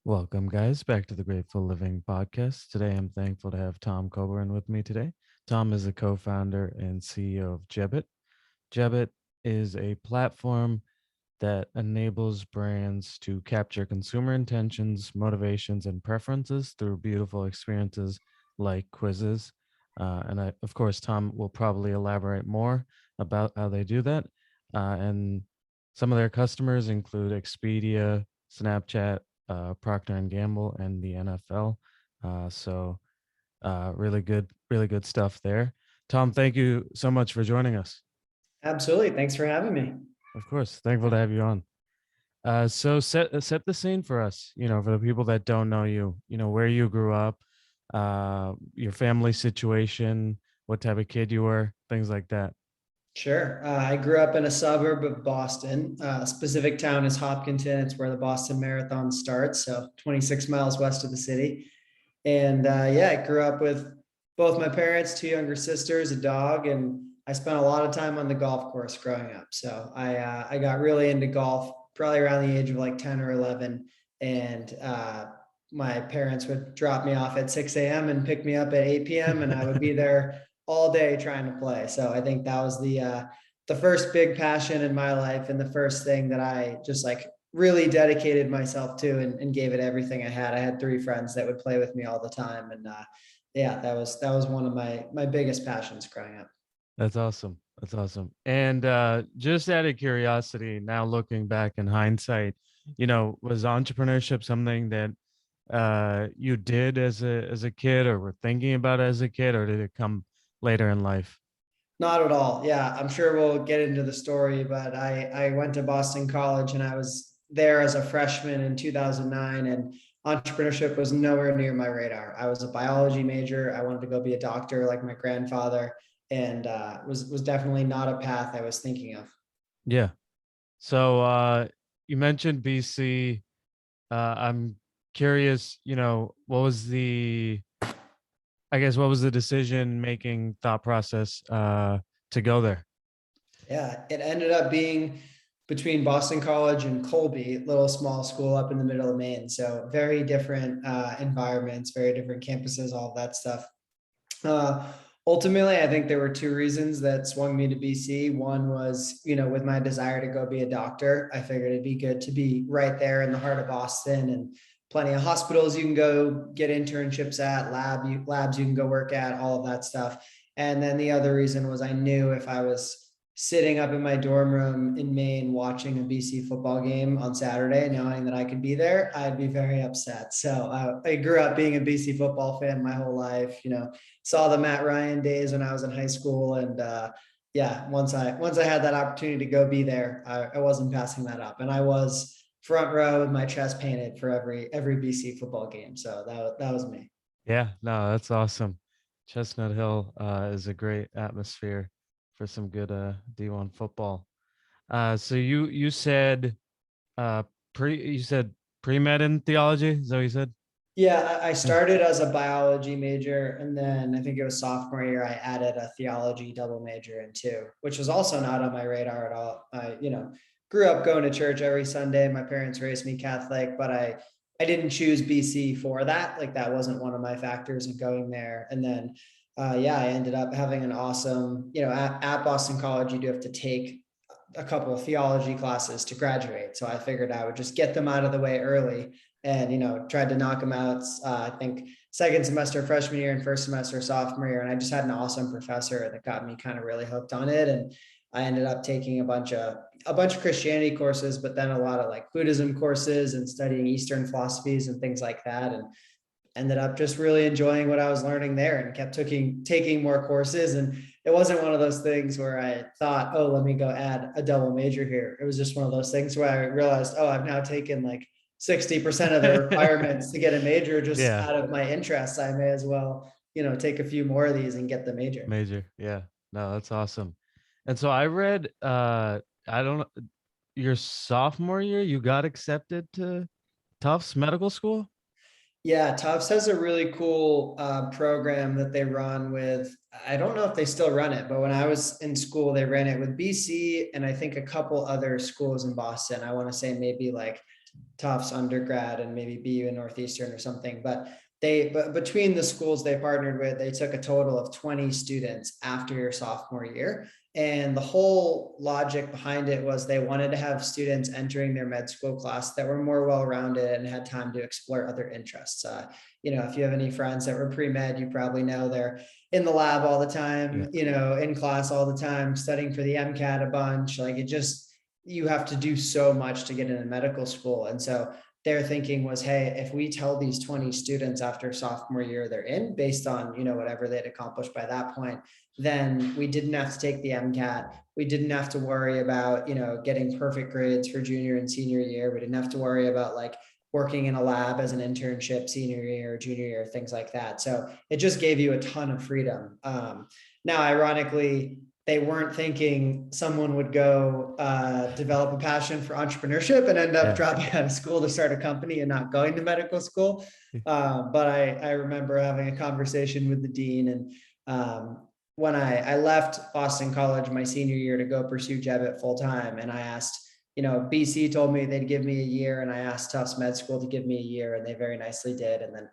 Welcome, guys, back to the Grateful Living podcast. Today, I'm thankful to have Tom Coburn with me today. Tom is a co founder and CEO of Jebbit. Jebbit is a platform that enables brands to capture consumer intentions, motivations, and preferences through beautiful experiences like quizzes. Of course, Tom will probably elaborate more about how they do that. And some of their customers include Expedia, Snapchat, Procter and Gamble, and the NFL. Really good stuff there. Tom, thank you so much for joining us. Absolutely. Thanks for having me. Of course, thankful to have you on. So set the scene for us. For the people that don't know you, where you grew up, your family situation, what type of kid you were, things like that. Sure. I grew up in a suburb of Boston. A specific town is Hopkinton. It's where the Boston Marathon starts, so 26 miles west of the city. And I grew up with both my parents, two younger sisters, a dog, and I spent a lot of time on the golf course growing up. So I got really into golf probably around the age of like 10 or 11. And my parents would drop me off at 6 a.m. and pick me up at 8 p.m. and I would be there all day trying to play. So I think that was the first big passion in my life and the first thing that I just like really dedicated myself to and gave it everything I had. I had three friends that would play with me all the time. And that was one of my biggest passions growing up. That's awesome. That's awesome. And just out of curiosity, now looking back in hindsight, was entrepreneurship something that you did as a kid, or were thinking about as a kid, or did it come later in life? Not at all. Yeah, I'm sure we'll get into the story, but I went to Boston College and I was there as a freshman in 2009, and entrepreneurship was nowhere near my radar. I was a biology major. I wanted to go be a doctor like my grandfather, and was definitely not a path I was thinking of. Yeah. So you mentioned BC. I'm curious, what was the decision making thought process to go there? Yeah, it ended up being between Boston College and Colby, little small school up in the middle of Maine. So very different environments, very different campuses, all of that stuff. Uh, Ultimately, I think there were two reasons that swung me to BC. One was, with my desire to go be a doctor, I figured it'd be good to be right there in the heart of Boston, and plenty of hospitals you can go get internships at, labs you can go work at, all of that stuff. And then the other reason was I knew if I was sitting up in my dorm room in Maine watching a BC football game on Saturday, knowing that I could be there, I'd be very upset. So I grew up being a BC football fan my whole life. Saw the Matt Ryan days when I was in high school, and once I had that opportunity to go be there, I wasn't passing that up, and I was front row with my chest painted for every BC football game. So that was me. Yeah, no, that's awesome. Chestnut Hill is a great atmosphere for some good D1 football. So you said you said pre-med in theology, is that what you said? Yeah, I Yeah. started as a biology major, and then I think it was sophomore year I added a theology double major in too, which was also not on my radar at all. I, grew up going to church every Sunday. My parents raised me Catholic, but I didn't choose BC for that. Like that wasn't one of my factors in going there. And then I ended up having an awesome, at Boston College, you do have to take a couple of theology classes to graduate. So I figured I would just get them out of the way early, and tried to knock them out. I think second semester freshman year and first semester sophomore year, and I just had an awesome professor that got me kind of really hooked on it. And I ended up taking a bunch of Christianity courses, but then a lot of like Buddhism courses and studying Eastern philosophies and things like that, and ended up just really enjoying what I was learning there, and kept taking more courses. And it wasn't one of those things where I thought, oh, let me go add a double major here. It was just one of those things where I realized, oh, I've now taken like 60% of the requirements to get a major just Yeah, out of my interests. I may as well, take a few more of these and get the major. major. Yeah. No, that's awesome. And so I read I don't know, your sophomore year you got accepted to Tufts Medical School? Yeah, Tufts has a really cool program that they run with. I don't know if they still run it, but when I was in school, they ran it with BC and I think a couple other schools in Boston. I want to say maybe like Tufts undergrad and maybe BU in Northeastern or something. But between the schools they partnered with, they took a total of 20 students after your sophomore year. And the whole logic behind it was they wanted to have students entering their med school class that were more well-rounded and had time to explore other interests. If you have any friends that were pre-med, you probably know they're in the lab all the time, in class all the time, studying for the MCAT a bunch. Like you have to do so much to get into medical school. And so their thinking was, hey, if we tell these 20 students after sophomore year they're in, based on, whatever they'd accomplished by that point, then we didn't have to take the MCAT. We didn't have to worry about, getting perfect grades for junior and senior year. We didn't have to worry about like working in a lab as an internship senior year, junior year, things like that. So it just gave you a ton of freedom. Now, ironically, they weren't thinking someone would go develop a passion for entrepreneurship and end up dropping out of school to start a company and not going to medical school. But I remember having a conversation with the dean, and when I left Boston College my senior year to go pursue Jebbit full time, and I asked, BC told me they'd give me a year, and I asked Tufts Med School to give me a year, and they very nicely did. And then,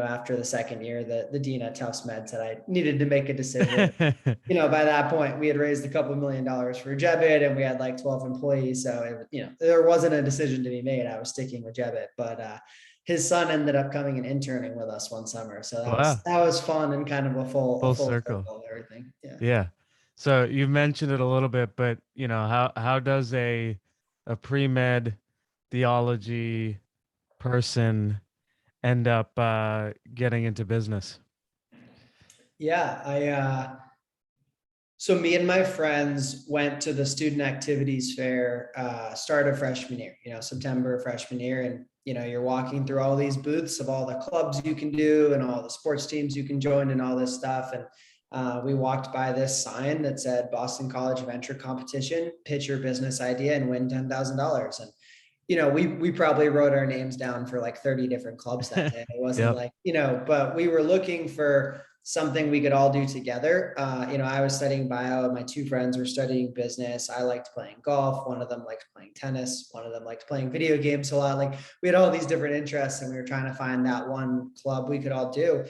after the second year, the dean at Tufts Med said I needed to make a decision. By that point, we had raised a couple $1 million for Jebbit, and we had like 12 employees. So, there wasn't a decision to be made. I was sticking with Jebbit, but his son ended up coming and interning with us one summer. So that was fun and kind of a full circle of everything. Yeah. Yeah. So you mentioned it a little bit, but how does a pre-med theology person end up getting into business? Yeah, so me and my friends went to the student activities fair start of freshman year, September freshman year. And, you're walking through all these booths of all the clubs you can do and all the sports teams you can join and all this stuff. And we walked by this sign that said Boston College Venture Competition, pitch your business idea and win $10,000. And we probably wrote our names down for like 30 different clubs that day. It wasn't like, but we were looking for something we could all do together. I was studying bio. My two friends were studying business. I liked playing golf. One of them liked playing tennis. One of them liked playing video games a lot. Like we had all these different interests, and we were trying to find that one club we could all do.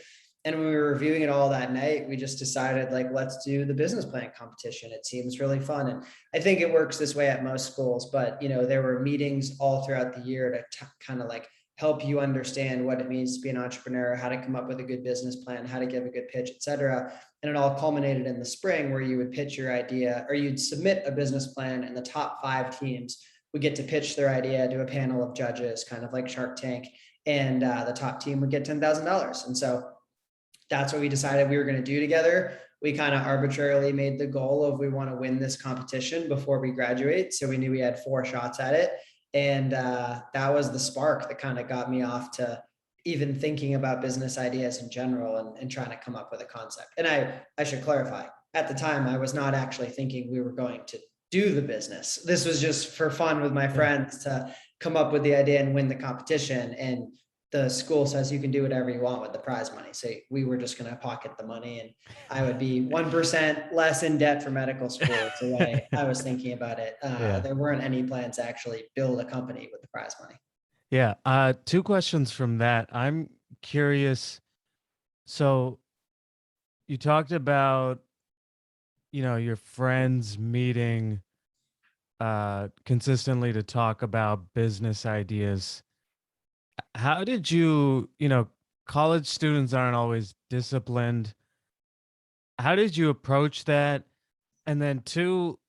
And when we were reviewing it all that night, we just decided, like, let's do the business plan competition. It seems really fun. And I think it works this way at most schools, but, there were meetings all throughout the year to kind of like help you understand what it means to be an entrepreneur, how to come up with a good business plan, how to give a good pitch, et cetera. And it all culminated in the spring where you would pitch your idea, or you'd submit a business plan, and the top 5 teams would get to pitch their idea to a panel of judges, kind of like Shark Tank. And the top team would get $10,000. And so that's what we decided we were going to do together. We kind of arbitrarily made the goal of we want to win this competition before we graduate. So we knew we had 4 shots at it. And that was the spark that kind of got me off to even thinking about business ideas in general and trying to come up with a concept. And I should clarify, at the time, I was not actually thinking we were going to do the business. This was just for fun with my friends to come up with the idea and win the competition. And the school says you can do whatever you want with the prize money. So we were just going to pocket the money, and I would be 1% less in debt for medical school. It's the way I was thinking about it. There weren't any plans to actually build a company with the prize money. Yeah. 2 questions from that. I'm curious. So you talked about, your friends meeting consistently to talk about business ideas. How did you, college students aren't always disciplined. How did you approach that? And then 2,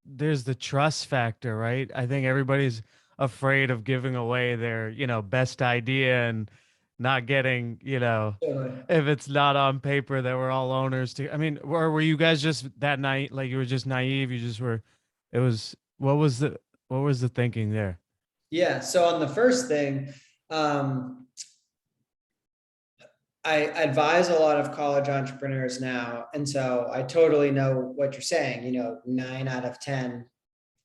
there's the trust factor, right? I think everybody's afraid of giving away their, best idea and not getting, if it's not on paper that we're all owners to, I mean, were you guys just that naive? Like you were just naive. You just were, what was the thinking there? Yeah. So on the first thing, I advise a lot of college entrepreneurs now. And so I totally know what you're saying, 9 out of 10,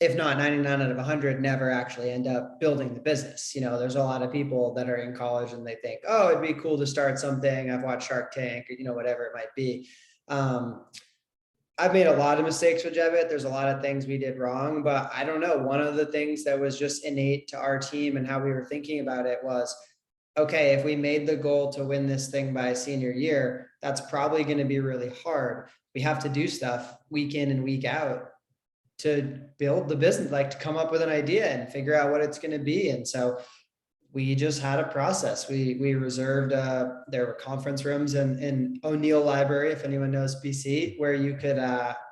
if not 99 out of 100, never actually end up building the business. There's a lot of people that are in college and they think, oh, it'd be cool to start something. I've watched Shark Tank, or, whatever it might be. I've made a lot of mistakes with Jebbit. There's a lot of things we did wrong, but I don't know. One of the things that was just innate to our team and how we were thinking about it was, okay, if we made the goal to win this thing by senior year, that's probably going to be really hard. We have to do stuff week in and week out to build the business, like to come up with an idea and figure out what it's going to be. And so we just had a process. We reserved there were conference rooms in O'Neill Library, if anyone knows BC, where you could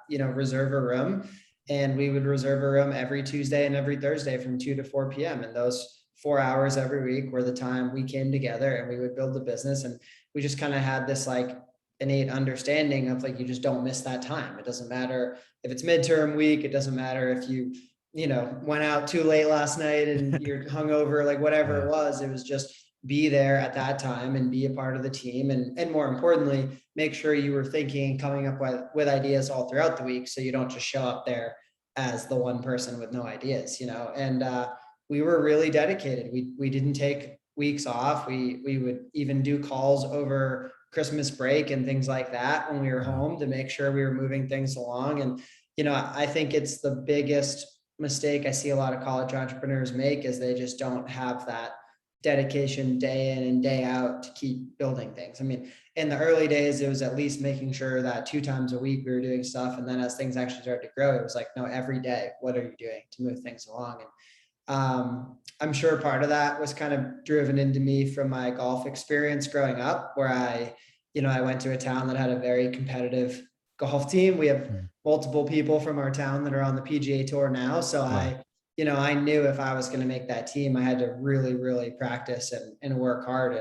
reserve a room, and we would reserve a room every Tuesday and every Thursday from 2 to 4 p.m. And those 4 hours every week were the time we came together and we would build the business. And we just kind of had this like innate understanding of like, you just don't miss that time. It doesn't matter if it's midterm week. It doesn't matter if you went out too late last night and you're hungover, like whatever it was just be there at that time and be a part of the team. And more importantly, make sure you were thinking, coming up with ideas all throughout the week. So you don't just show up there as the one person with no ideas, and we were really dedicated. We didn't take weeks off. We would even do calls over Christmas break and things like that when we were home to make sure we were moving things along. And, I think it's the biggest mistake I see a lot of college entrepreneurs make is they just don't have that dedication day in and day out to keep building things. I mean, in the early days, it was at least making sure that 2 times a week we were doing stuff. And then as things actually started to grow, it was like, no, every day, what are you doing to move things along? And I'm sure part of that was kind of driven into me from my golf experience growing up, where I went to a town that had a very competitive golf team. We have multiple people from our town that are on the PGA Tour now. So I knew if I was going to make that team, I had to really, really practice and work hard.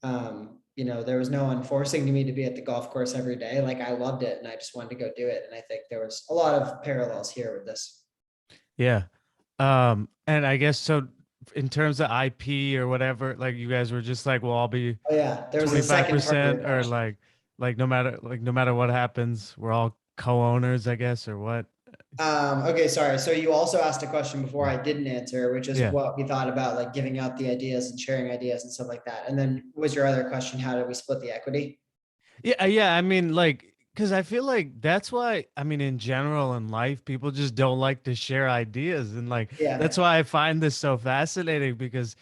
And, there was no one forcing me to be at the golf course every day. Like I loved it and I just wanted to go do it. And I think there was a lot of parallels here with this. Yeah. And I guess so in terms of IP or whatever, like you guys were just like, well, I'll be Oh yeah, there was a second part of your 25% or question. no matter what happens, we're all co-owners, I guess, or what? Okay, sorry. So you also asked a question before I didn't answer, which is Yeah. what we thought about like giving out the ideas and sharing ideas and stuff like that. And then was your other question, how did we split the equity? Yeah, yeah. I mean, like, because I feel like that's why, I mean, in general in life, people just don't like to share ideas. And like, that's Yeah. why I find this so fascinating because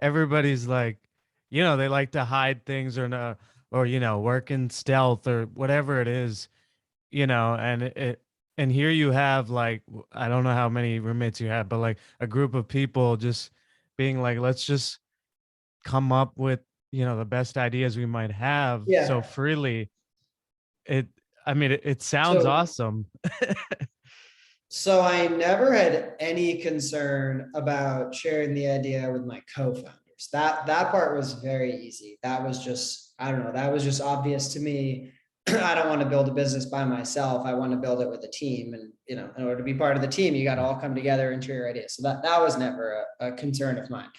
everybody's like, they like to hide things or no, or, work in stealth or whatever it is, and and here you have like, I don't know how many roommates you have, but like a group of people just being like, let's just come up with, the best ideas we might have so Yeah. freely. It I mean, it sounds So awesome. So I never had any concern about sharing the idea with my co-founders. That part was very easy. That was just, I don't know, that was just obvious to me. I don't want to build a business by myself. I want to build it with a team. And, in order to be part of the team, you got to all come together and share your ideas. So that was never a concern of mine.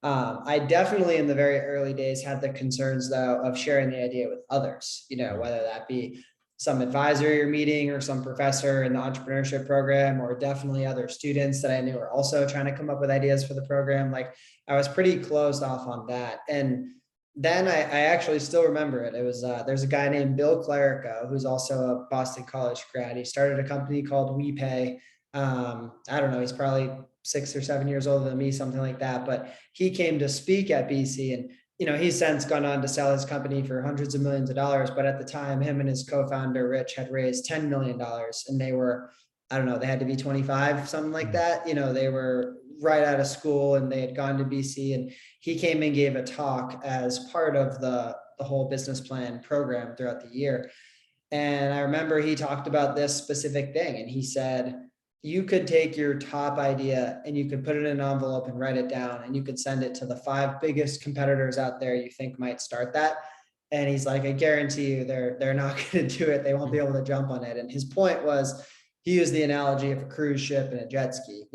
I definitely in the very early days had the concerns though of sharing the idea with others, whether that be some advisor you're meeting or some professor in the entrepreneurship program, or definitely other students that I knew are also trying to come up with ideas for the program. Like I was pretty closed off on that. And then I actually still remember it. It was, there's a guy named Bill Clerico, who's also a Boston College grad. He started a company called WePay. I don't know, he's probably 6 or 7 years older than me, something like that. But he came to speak at BC, and he's since gone on to sell his company for hundreds of millions of dollars. But at the time, him and his co-founder, Rich, had raised $10 million. And they were, I don't know, they had to be 25, something like that. They were right out of school and they had gone to BC. And he came and gave a talk as part of the whole business plan program throughout the year. And I remember he talked about this specific thing. And he said, you could take your top idea and you could put it in an envelope and write it down, and you could send it to the 5 biggest competitors out there you think might start that. And he's like, I guarantee you they're not going to do it. They won't be able to jump on it. And his point was, he used the analogy of a cruise ship and a jet ski.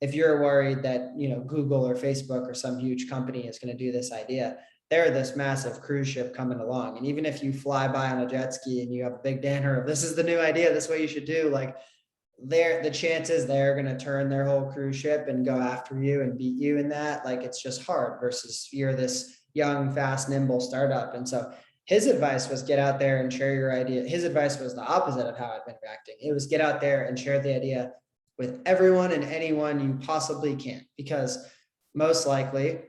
If you're worried that, Google or Facebook or some huge company is going to do this idea, they're this massive cruise ship coming along. And even if you fly by on a jet ski and you have a big banner of, this is the new idea, this way you should do, like, the chances they're going to turn their whole cruise ship and go after you and beat you in that, like, it's just hard versus you're this young, fast, nimble startup. And so His advice was get out there and share your idea. His advice was the opposite of how I'd been reacting. It was get out there and share the idea with everyone and anyone you possibly can, because most likely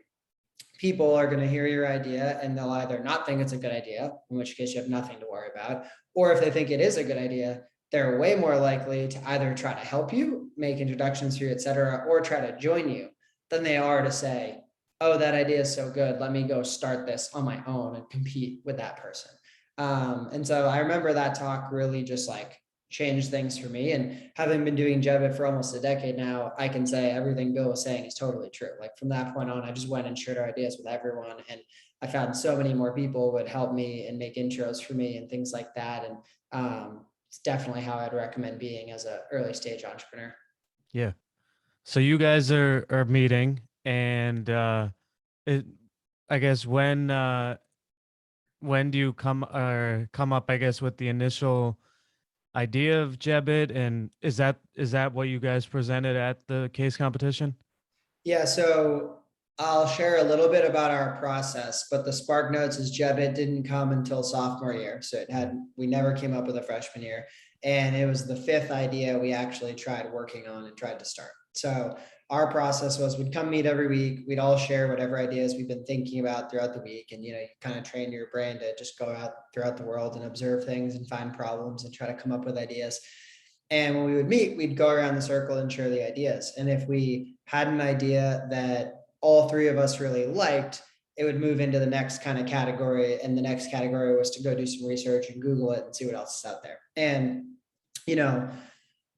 people are going to hear your idea and they'll either not think it's a good idea, in which case you have nothing to worry about, or if they think it is a good idea, they're way more likely to either try to help you, make introductions for you, et cetera, or try to join you than they are to say, oh, that idea is so good, let me go start this on my own and compete with that person. And so I remember that talk really just like changed things for me. And having been doing Jebbit for almost a decade now, I can say everything Bill was saying is totally true. Like from that point on, I just went and shared our ideas with everyone. And I found so many more people would help me and make intros for me and things like that. And it's definitely how I'd recommend being as an early stage entrepreneur. Yeah. So you guys are meeting, and I guess when do you come up, I guess, with the initial idea of Jebbit, and is that what you guys presented at the case competition? Yeah, so I'll share a little bit about our process, but the Spark Notes is Jebbit didn't come until sophomore year. So we never came up with a freshman year. And it was the fifth idea we actually tried working on and tried to start. So our process was we'd come meet every week. We'd all share whatever ideas we've been thinking about throughout the week. And, you kind of train your brain to just go out throughout the world and observe things and find problems and try to come up with ideas. And when we would meet, we'd go around the circle and share the ideas. And if we had an idea that all three of us really liked, it would move into the next kind of category. And the next category was to go do some research and Google it and see what else is out there. And,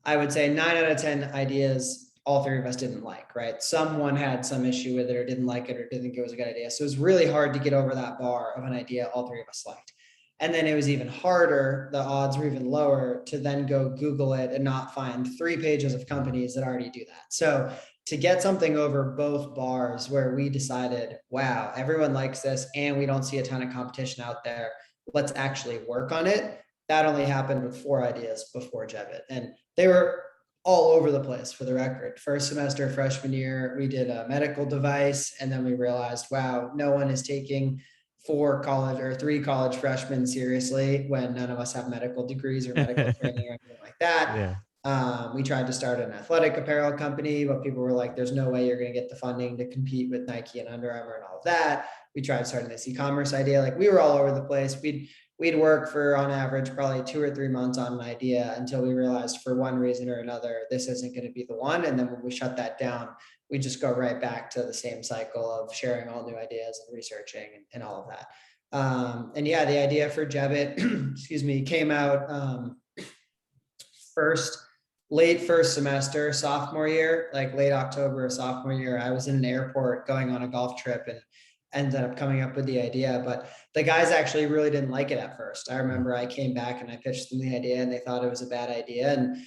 I would say 9 out of 10 ideas, all three of us didn't like, right? Someone had some issue with it or didn't like it or didn't think it was a good idea. So it was really hard to get over that bar of an idea all three of us liked. And then it was even harder, the odds were even lower to then go Google it and not find 3 pages of companies that already do that. So to get something over both bars where we decided, wow, everyone likes this and we don't see a ton of competition out there, let's actually work on it. That only happened with 4 ideas before Jebbit. And they were all over the place, for the record. First semester, freshman year, we did a medical device. And then we realized, wow, no one is taking 3 college freshmen seriously when none of us have medical degrees or medical training or anything like that. Yeah. We tried to start an athletic apparel company, but people were like, there's no way you're going to get the funding to compete with Nike and Under Armour and all of that. We tried starting this e-commerce idea. Like we were all over the place. We'd work for on average probably 2 or 3 months on an idea until we realized for one reason or another, this isn't going to be the one. And then when we shut that down, we just go right back to the same cycle of sharing all new ideas and researching and all of that. And yeah, the idea for Jebbit, excuse me, came out late first semester, sophomore year, like late October of sophomore year. I was in an airport going on a golf trip and ended up coming up with the idea, but the guys actually really didn't like it at first. I remember I came back and I pitched them the idea and they thought it was a bad idea. And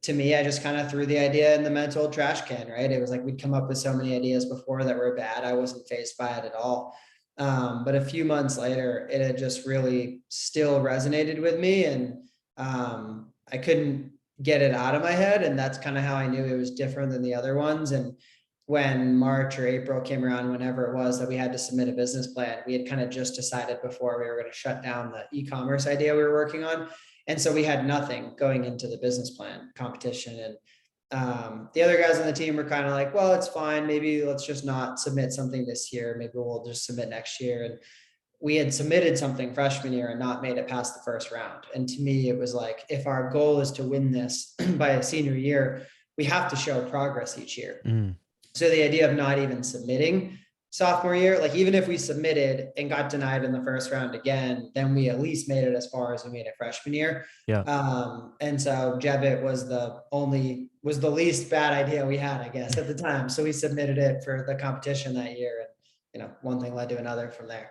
to me, I just kind of threw the idea in the mental trash can, right? It was like we'd come up with so many ideas before that were bad. I wasn't fazed by it at all. But a few months later, it had just really still resonated with me. And I couldn't get it out of my head. And that's kind of how I knew it was different than the other ones. And when March or April came around, whenever it was that we had to submit a business plan, we had kind of just decided before we were going to shut down the e-commerce idea we were working on. And so we had nothing going into the business plan competition. And the other guys on the team were kind of like, well, it's fine. Maybe let's just not submit something this year. Maybe we'll just submit next year. And we had submitted something freshman year and not made it past the first round. And to me, it was like, if our goal is to win this by a senior year, we have to show progress each year. So the idea of not even submitting sophomore year, like even if we submitted and got denied in the first round again, then we at least made it as far as we made it freshman year. Yeah. And so Jebbit was the least bad idea we had, I guess, at the time. So we submitted it for the competition that year, and one thing led to another from there.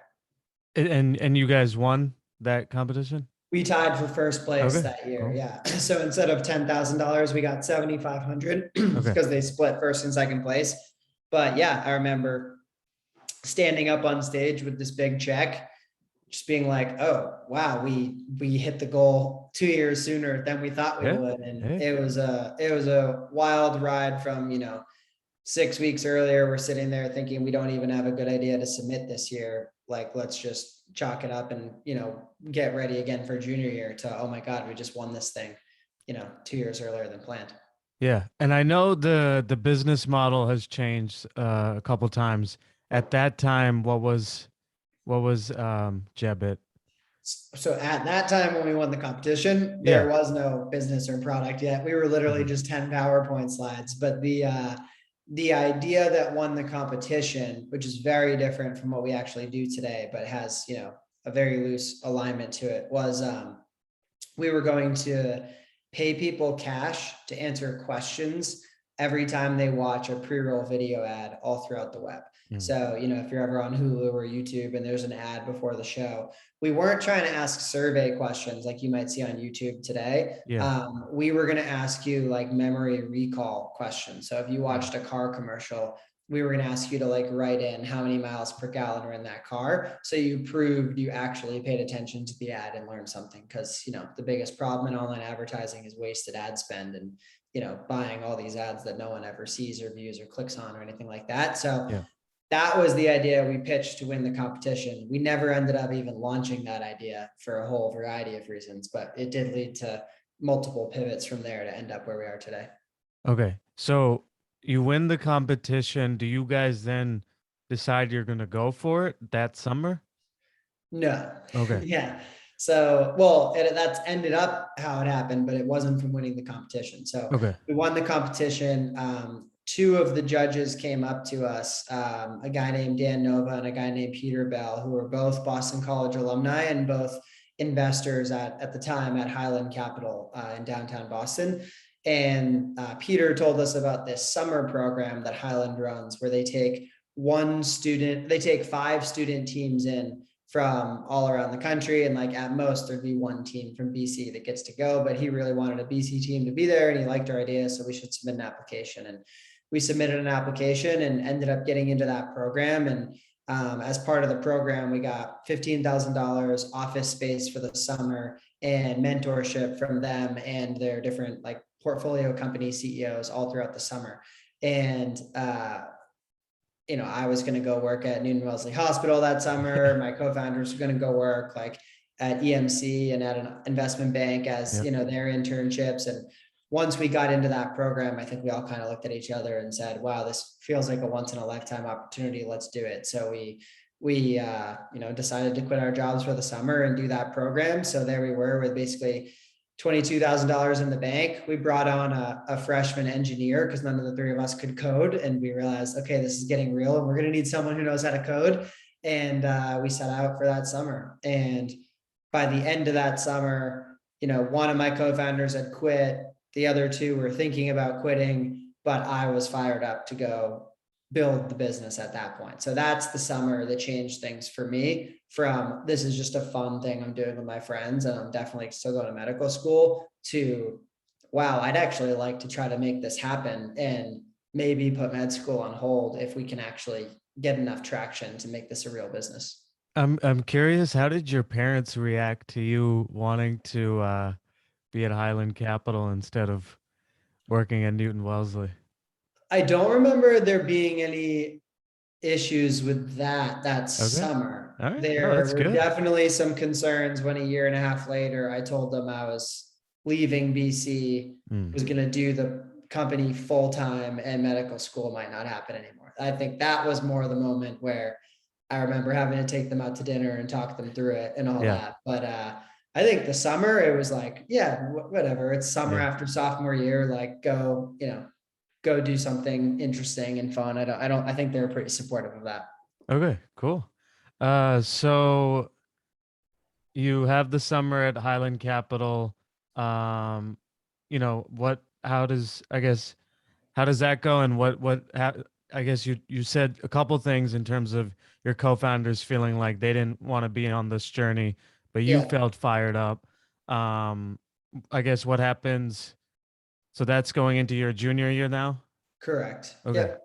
And you guys won that competition? We tied for first place that year. Cool. Yeah. So instead of $10,000, we got $7,500 because they split first and second place. But yeah, I remember standing up on stage with this big check, just being like, oh, wow, we hit the goal 2 years sooner than we thought we would. And it was a wild ride from, 6 weeks earlier, we're sitting there thinking we don't even have a good idea to submit this year. like, let's just chalk it up and, get ready again for junior year to, oh my God, we just won this thing, 2 years earlier than planned. Yeah, and I know the business model has changed a couple times. At that time, what was Jebbit? So at that time when we won the competition, Yeah. there was no business or product yet. We were literally Mhm. just 10 PowerPoint slides. But the idea that won the competition, which is very different from what we actually do today, but has, a very loose alignment to it, was we were going to pay people cash to answer questions every time they watch a pre-roll video ad all throughout the web. Mm. So, if you're ever on Hulu or YouTube and there's an ad before the show, we weren't trying to ask survey questions like you might see on YouTube today. Yeah. We were going to ask you like memory recall questions. So if you Mm. watched a car commercial, we were going to ask you to like write in how many miles per gallon are in that car. So you proved you actually paid attention to the ad and learned something. Cause the biggest problem in online advertising is wasted ad spend and, buying all these ads that no one ever sees or views or clicks on or anything like that. So Yeah. that was the idea we pitched to win the competition. We never ended up even launching that idea for a whole variety of reasons, but it did lead to multiple pivots from there to end up where we are today. Okay. So you win the competition. Do you guys then decide you're gonna go for it that summer? No. Okay. Yeah. So, well, that's ended up how it happened, but it wasn't from winning the competition. So Okay. we won the competition. Two of the judges came up to us, a guy named Dan Nova and a guy named Peter Bell, who were both Boston College alumni and both investors at the time at Highland Capital in downtown Boston. And Peter told us about this summer program that Highland runs where they take five student teams in from all around the country. And like at most there'd be one team from BC that gets to go, but he really wanted a BC team to be there and he liked our idea. So we should submit an application. And we submitted an application and ended up getting into that program. And as part of the program, we got $15,000 office space for the summer and mentorship from them and their different like portfolio company CEOs all throughout the summer. And I was going to go work at Newton Wellesley Hospital that summer. My co-founders were going to go work like at EMC and at an investment bank as, Yep. their internships. And once we got into that program, I think we all kind of looked at each other and said, wow, this feels like a once in a lifetime opportunity. Let's do it. So we decided to quit our jobs for the summer and do that program. So there we were with basically $22,000 in the bank. We brought on a freshman engineer because none of the three of us could code. And we realized, okay, this is getting real and we're going to need someone who knows how to code. And we set out for that summer. And by the end of that summer, one of my co-founders had quit. The other two were thinking about quitting, but I was fired up to go build the business at that point. So that's the summer that changed things for me from this is just a fun thing I'm doing with my friends and I'm definitely still going to medical school to, wow, I'd actually like to try to make this happen and maybe put med school on hold if we can actually get enough traction to make this a real business. I'm curious, how did your parents react to you wanting to be at Highland Capital instead of working at Newton Wellesley? I don't remember there being any issues with that Okay. summer. All right. No, There that's were good. definitely some concerns when a year and a half later, I told them I was leaving BC, Mm. was going to do the company full time and medical school might not happen anymore. I think that was more the moment where I remember having to take them out to dinner and talk them through it and all Yeah. that. But I think the summer, it was like, yeah, whatever. It's summer Yeah. after sophomore year, like go do something interesting and fun. I think they're pretty supportive of that. Okay, cool. So you have the summer at Highland Capital. Um, how does how does that go? And I guess you said a couple things in terms of your co-founders feeling like they didn't want to be on this journey, but you Yeah, felt fired up. Um, I guess what happens? So that's going into your junior year now? correct. Okay. Yep.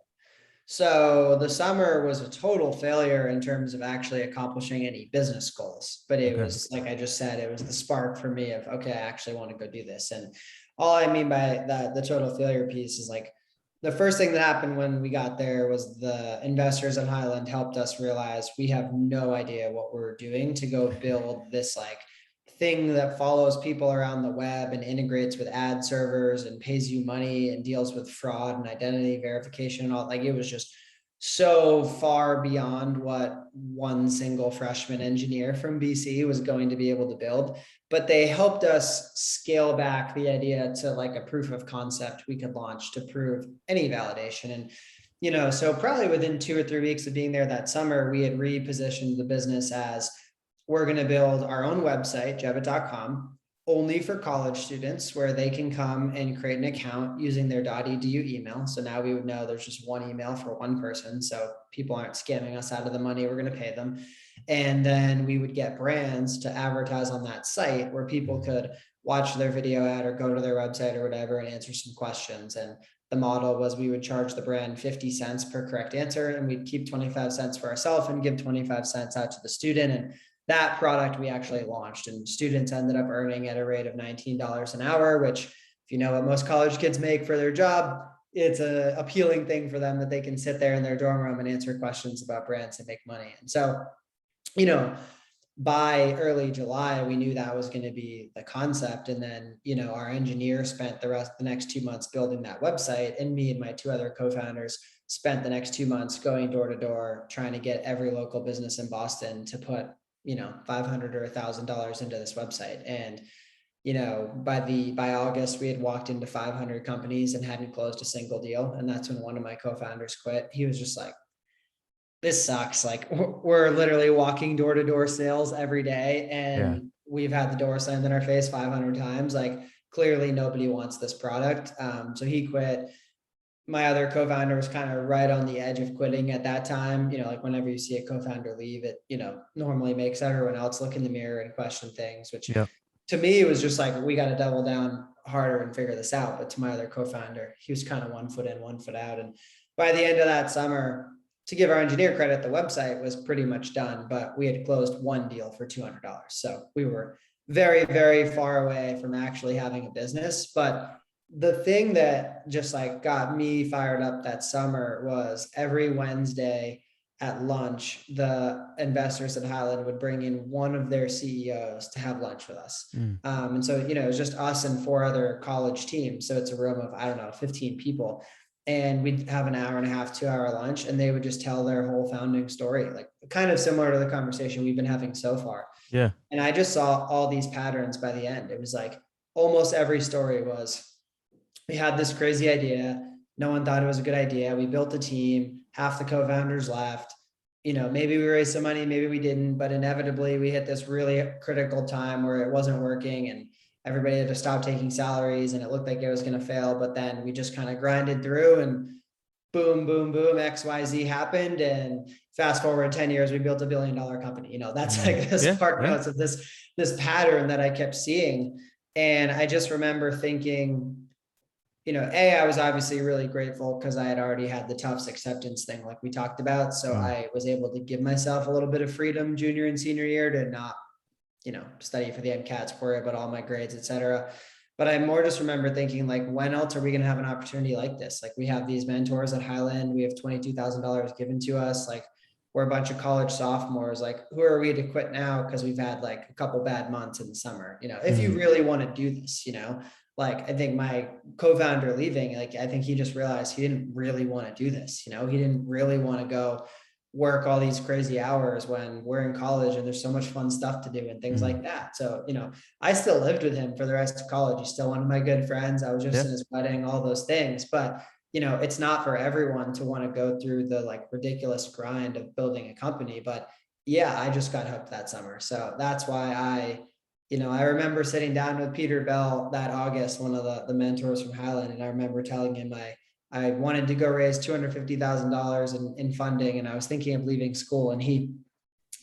So the summer was a total failure in terms of actually accomplishing any business goals. But it Okay. was, like I just said, it was the spark for me of, okay, I actually want to go do this. And all I mean by that, the total failure piece is like, the first thing that happened when we got there was the investors at Highland helped us realize we have no idea what we're doing to go build this like thing that follows people around the web and integrates with ad servers and pays you money and deals with fraud and identity verification and all. Like, it was just so far beyond what one single freshman engineer from BC was going to be able to build. But they helped us scale back the idea to like a proof of concept we could launch to prove any validation. And so probably within 2 or 3 weeks of being there that summer, we had repositioned the business as, we're going to build our own website, jebbit.com, only for college students, where they can come and create an account using their .edu email. So now we would know there's just one email for one person. So people aren't scamming us out of the money we're going to pay them. And then we would get brands to advertise on that site where people could watch their video ad or go to their website or whatever and answer some questions. And the model was, we would charge the brand 50 cents per correct answer, and we'd keep 25 cents for ourselves and give 25 cents out to the student. And that product we actually launched, and students ended up earning at a rate of $19 an hour, which, if you know what most college kids make for their job, it's an appealing thing for them that they can sit there in their dorm room and answer questions about brands and make money. And so, by early July, we knew that was going to be the concept. And then, our engineer spent the next 2 months building that website. And me and my 2 other co-founders spent the next 2 months going door to door, trying to get every local business in Boston to put, $500 or $1,000 into this website. And, by August, we had walked into 500 companies and hadn't closed a single deal. And that's when one of my co-founders quit. He was just like, this sucks. Like, we're literally walking door to door sales every day. And we've had the door slammed in our face 500 times. Like, clearly nobody wants this product. So he quit. My other co-founder was kind of right on the edge of quitting at that time. Like, whenever you see a co-founder leave, it, normally makes everyone else look in the mirror and question things, which to me, it was just like, we got to double down harder and figure this out. But to my other co-founder, he was kind of 1 foot in, 1 foot out. And by the end of that summer, to give our engineer credit, the website was pretty much done, but we had closed one deal for $200. So we were very, very far away from actually having a business. But the thing that just like got me fired up that summer was, every Wednesday at lunch, the investors at Highland would bring in one of their CEOs to have lunch with us. And so, it was just us and 4 other college teams. So it's a room of, 15 people. And we'd have an hour and a half, 2-hour lunch, and they would just tell their whole founding story, like kind of similar to the conversation we've been having so far. Yeah. And I just saw all these patterns by the end. It was like, almost every story was, we had this crazy idea. No one thought it was a good idea. We built a team. Half the co-founders left. Maybe we raised some money, maybe we didn't, but inevitably we hit this really critical time where it wasn't working, and everybody had to stop taking salaries, and it looked like it was going to fail. But then we just kind of grinded through, and boom, boom, boom, XYZ happened. And fast forward 10 years, we built $1 billion company. That's like the spark notes of this pattern that I kept seeing. And I just remember thinking, I was obviously really grateful because I had already had the Tufts acceptance thing, like we talked about. So I was able to give myself a little bit of freedom junior and senior year to not, study for the MCATs, worry about all my grades, et cetera. But I more just remember thinking, like, when else are we going to have an opportunity like this? Like, we have these mentors at Highland. We have $22,000 given to us. Like, we're a bunch of college sophomores. Like, who are we to quit now because we've had like a couple bad months in the summer? If you really want to do this, like, I think my co-founder leaving, like, I think he just realized he didn't really want to do this. He didn't really want to go work all these crazy hours when we're in college and there's so much fun stuff to do and things like that. So, I still lived with him for the rest of college. He's still one of my good friends. I was just in his wedding, all those things. But, it's not for everyone to want to go through the like ridiculous grind of building a company. But yeah, I just got hooked that summer. So that's why I remember sitting down with Peter Bell that August, one of the mentors from Highland. And I remember telling him I wanted to go raise $250,000 in funding, and I was thinking of leaving school. And he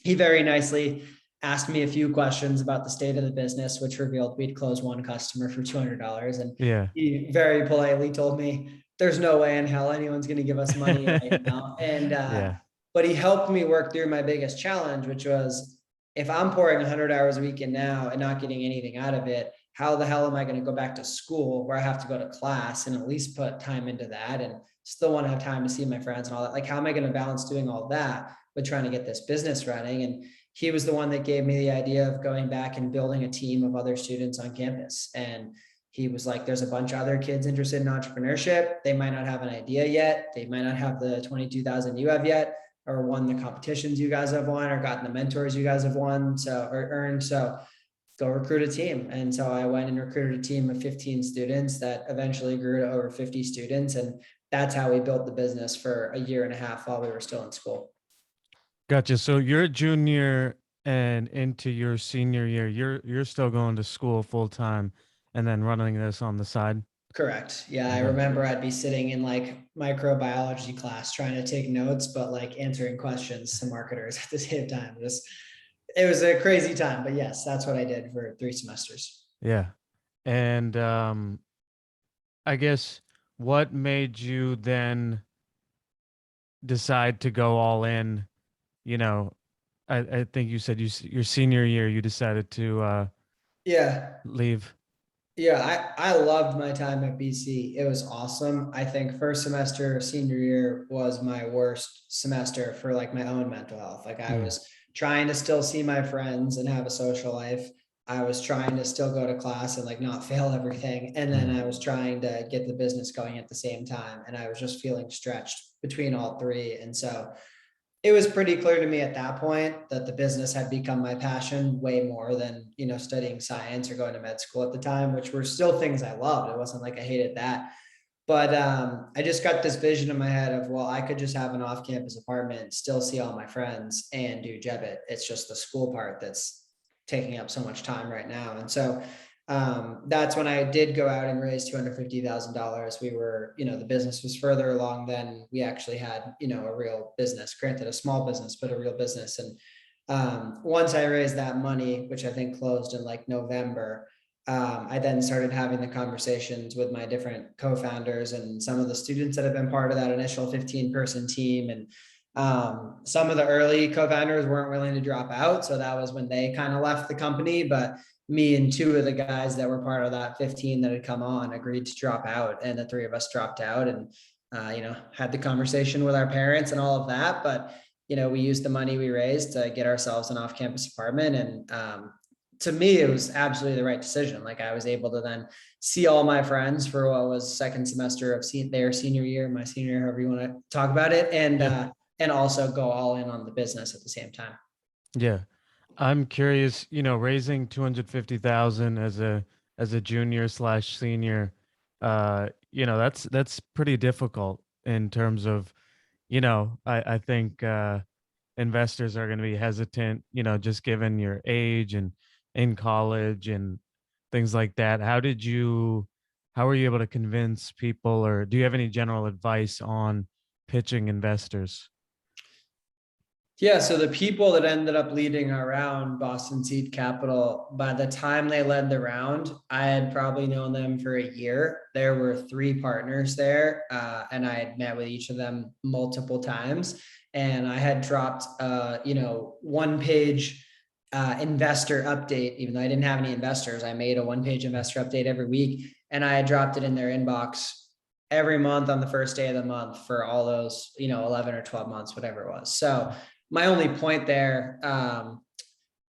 very nicely asked me a few questions about the state of the business, which revealed we'd closed one customer for $200. And he very politely told me, there's no way in hell anyone's going to give us money right now. And, but he helped me work through my biggest challenge, which was, if I'm pouring 100 hours a week in now and not getting anything out of it, how the hell am I going to go back to school where I have to go to class and at least put time into that? And still want to have time to see my friends and all that. Like, how am I going to balance doing all that with trying to get this business running? And he was the one that gave me the idea of going back and building a team of other students on campus. And he was like, there's a bunch of other kids interested in entrepreneurship. They might not have an idea yet. They might not have the 22,000 you have yet, or won the competitions you guys have won, or gotten the mentors you guys have won, or earned. So go recruit a team. And so I went and recruited a team of 15 students that eventually grew to over 50 students. And that's how we built the business for a year and a half while we were still in school. Gotcha. So you're a junior and into your senior year, you're still going to school full time and then running this on the side. Correct. Yeah. I Okay. remember I'd be sitting in like microbiology class trying to take notes, but like answering questions to marketers at the same time. It was a crazy time, but yes, that's what I did for 3 semesters. Yeah. And I guess what made you then decide to go all in? You know, I think you said your senior year you decided to Yeah. leave. Yeah, I loved my time at BC. It was awesome. I think first semester of senior year was my worst semester for like my own mental health. Like, I Mm, was trying to still see my friends and have a social life. I was trying to still go to class and like not fail everything. And then I was mm, trying to get the business going at the same time. And I was just feeling stretched between all three. And so it was pretty clear to me at that point that the business had become my passion way more than, studying science or going to med school at the time, which were still things I loved. It wasn't like I hated that. But I just got this vision in my head of, well, I could just have an off-campus apartment, still see all my friends, and do Jebbit. It's just the school part that's taking up so much time right now. And so that's when I did go out and raise $250,000. We were, the business was further along than we actually had, a real business, granted a small business, but a real business. And once I raised that money, which I think closed in like November, I then started having the conversations with my different co-founders and some of the students that have been part of that initial 15-person team. And some of the early co-founders weren't willing to drop out. So that was when they kind of left the company. But me and 2 of the guys that were part of that 15 that had come on agreed to drop out. And the 3 of us dropped out and, had the conversation with our parents and all of that. But, we used the money we raised to get ourselves an off-campus apartment. And to me, it was absolutely the right decision. Like, I was able to then see all my friends for what was second semester of their senior year, my senior year, however you want to talk about it. yeah. And also go all in on the business at the same time. Yeah. I'm curious, raising 250,000 as a junior slash senior, that's pretty difficult in terms of, I think investors are going to be hesitant, just given your age and in college and things like that. How were you able to convince people, or do you have any general advice on pitching investors? Yeah, so the people that ended up leading our round, Boston Seed Capital, by the time they led the round, I had probably known them for a year. There were 3 partners there, and I had met with each of them multiple times. And I had dropped, 1-page investor update, even though I didn't have any investors. I made a 1-page investor update every week, and I had dropped it in their inbox every month on the first day of the month for all those, 11 or 12 months, whatever it was. So my only point there,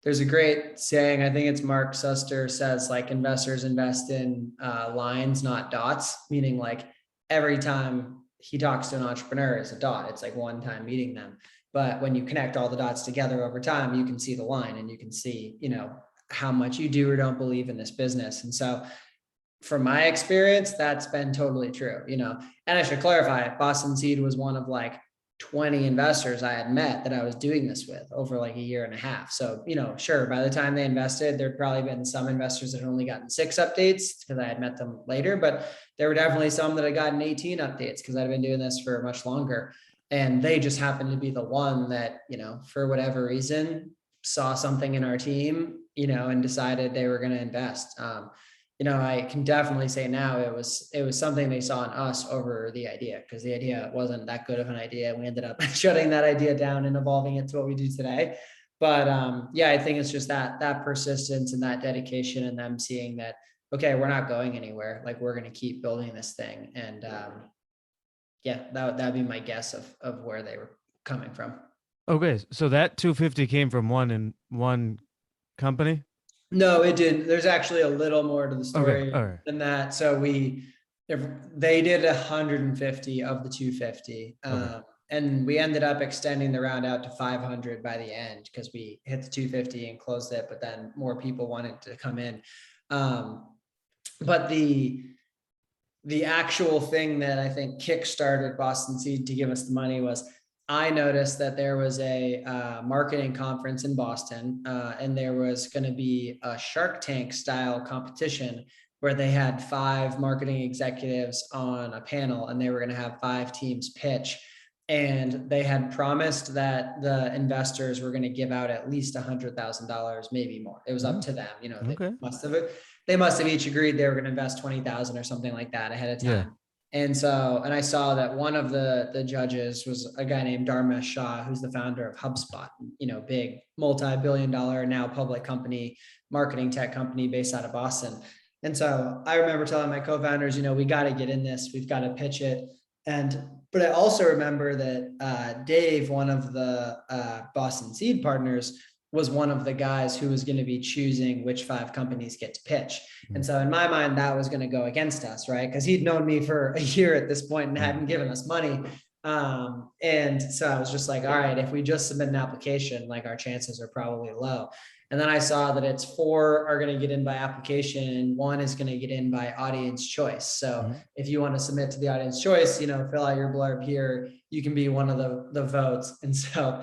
there's a great saying, I think it's Mark Suster says, like, investors invest in lines, not dots, meaning like every time he talks to an entrepreneur is a dot. It's like one time meeting them. But when you connect all the dots together over time, you can see the line and you can see, how much you do or don't believe in this business. And so from my experience, that's been totally true, and I should clarify, Boston Seed was one of like 20 investors I had met that I was doing this with over like a year and a half. So, sure, by the time they invested, there'd probably been some investors that had only gotten 6 updates because I had met them later, but there were definitely some that had gotten 18 updates because I'd been doing this for much longer. And they just happened to be the one that, for whatever reason, saw something in our team, and decided they were going to invest. I can definitely say now it was something they saw in us over the idea, because the idea wasn't that good of an idea. We ended up shutting that idea down and evolving it to what we do today. But yeah, I think it's just that persistence and that dedication, and them seeing that, okay, we're not going anywhere. Like, we're going to keep building this thing. And Yeah, that'd be my guess of where they were coming from. Okay, so that 250 came from one company. No, it didn't. There's actually a little more to the Okay, story all right. than that. So if they did 150 of the 250, Okay. and we ended up extending the round out to 500 by the end because we hit the 250 and closed it, but then more people wanted to come in. But the actual thing that I think kickstarted Boston Seed to give us the money was I noticed that there was a marketing conference in Boston, and there was going to be a Shark Tank style competition where they had 5 marketing executives on a panel, and they were going to have 5 teams pitch. And they had promised that the investors were going to give out at least $100,000, maybe more. It was up to them. Okay. They must have each agreed they were going to invest 20,000 or something like that ahead of Yeah. time. And I saw that one of the judges was a guy named Dharmesh Shah, who's the founder of HubSpot, big multi-billion-dollar now public company, marketing tech company based out of Boston. And so I remember telling my co-founders, we got to get in this, we've got to pitch it. But I also remember that Dave, one of the Boston Seed partners, was one of the guys who was going to be choosing which 5 companies get to pitch. And so in my mind, that was going to go against us, right? Because he'd known me for a year at this point and hadn't given us money. And so I was just like, all right, if we just submit an application, like our chances are probably low. And then I saw that it's 4 are going to get in by application and 1 is going to get in by audience choice. So if you want to submit to the audience choice, fill out your blurb here, you can be one of the votes. And so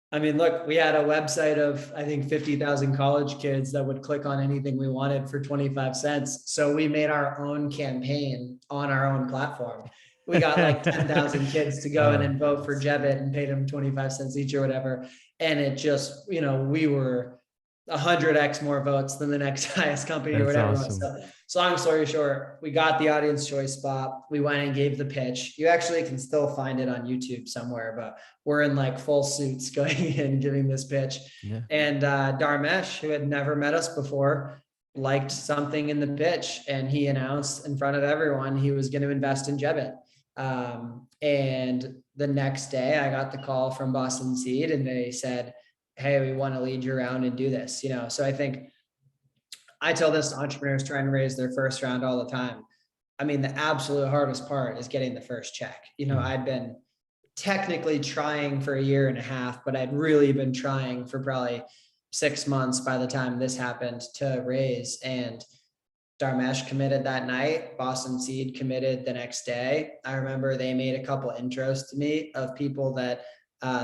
I mean, look, we had a website of, I think, 50,000 college kids that would click on anything we wanted for 25 cents. So we made our own campaign on our own platform. We got like 10,000 kids to go in and vote for Jebbit and paid them 25 cents each or whatever. And it just, we were 100x more votes than the next highest company or whatever. Awesome. So long story short, we got the audience choice spot. We went and gave the pitch. You actually can still find it on YouTube somewhere, but we're in like full suits going in giving this pitch. Yeah. And Dharmesh, who had never met us before, liked something in the pitch, and he announced in front of everyone he was going to invest in Jebbit. And the next day I got the call from Boston Seed and they said, hey, we want to lead you around and do this. So I think I tell this to entrepreneurs trying to raise their first round all the time. I mean, the absolute hardest part is getting the first check. I'd been technically trying for a year and a half, but I'd really been trying for probably 6 months by the time this happened to raise. And Dharmesh committed that night. Boston Seed committed the next day. I remember they made a couple intros to me of people that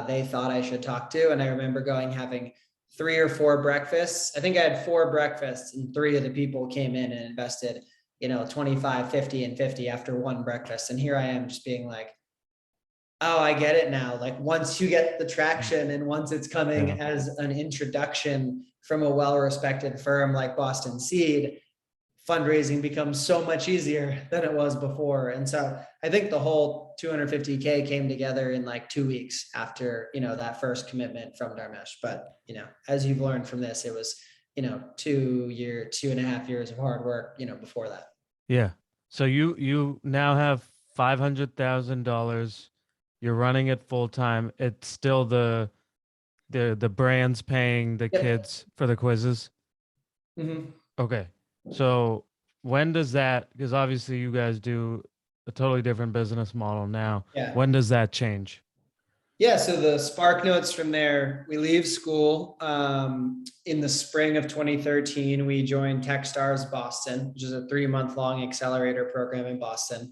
they thought I should talk to. And I remember having 3 or 4 breakfasts. I think I had 4 breakfasts and 3 of the people came in and invested, 25, 50 and 50 after 1 breakfast. And here I am just being like, oh, I get it now. Like once you get the traction and once it's coming as an introduction from a well-respected firm like Boston Seed, fundraising becomes so much easier than it was before. And so I think the whole 250K came together in like 2 weeks after, that first commitment from Dharmesh. But, as you've learned from this, it was, 2.5 years of hard work, before that. Yeah. So you now have $500,000. You're running it full time. It's still the brand's paying the kids for the quizzes. Okay. So when does that, because obviously you guys do a totally different business model now. Yeah. When does that change? Yeah. So the spark notes from there, we leave school in the spring of 2013. We joined Techstars Boston, which is a 3-month-long accelerator program in Boston.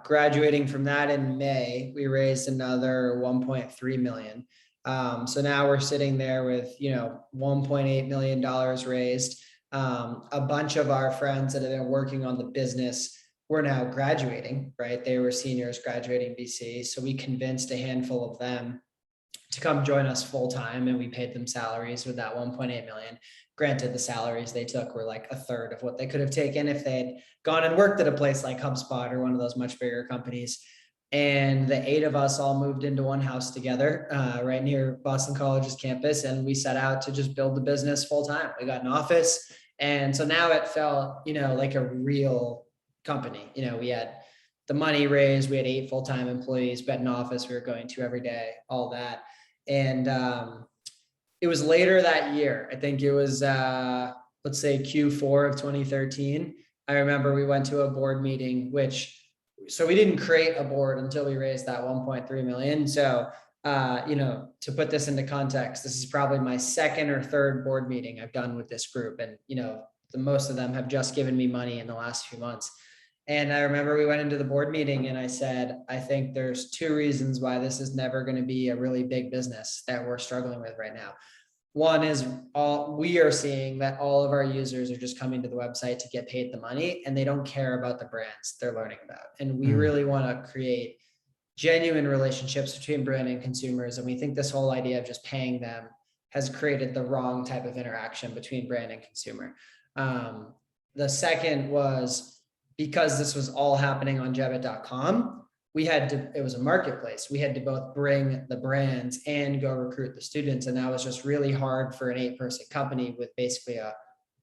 Graduating from that in May, we raised another 1.3 million. So now we're sitting there with, $1.8 million raised. A bunch of our friends that have been working on the business were now graduating, right? They were seniors graduating BC. So we convinced a handful of them to come join us full time, and we paid them salaries with that 1.8 million. Granted, the salaries they took were like a third of what they could have taken if they'd gone and worked at a place like HubSpot or one of those much bigger companies. And the 8 of us all moved into one house together, right near Boston College's campus. And we set out to just build the business full time. We got an office. And so now it felt, like a real company. We had the money raised, we had 8 full-time employees, bed and office we were going to every day, all that. And it was later that year. I think it was, let's say Q4 of 2013. I remember we went to a board meeting, so we didn't create a board until we raised that 1.3 million. So, to put this into context, this is probably my second or third board meeting I've done with this group. And, most of them have just given me money in the last few months. And I remember we went into the board meeting and I said, I think there's 2 reasons why this is never going to be a really big business that we're struggling with right now. One is we are seeing that all of our users are just coming to the website to get paid the money and they don't care about the brands they're learning about. And we really want to create genuine relationships between brand and consumers. And we think this whole idea of just paying them has created the wrong type of interaction between brand and consumer. The second was because this was all happening on Jebbit.com. It was a marketplace. We had to both bring the brands and go recruit the students. And that was just really hard for an 8-person company with basically a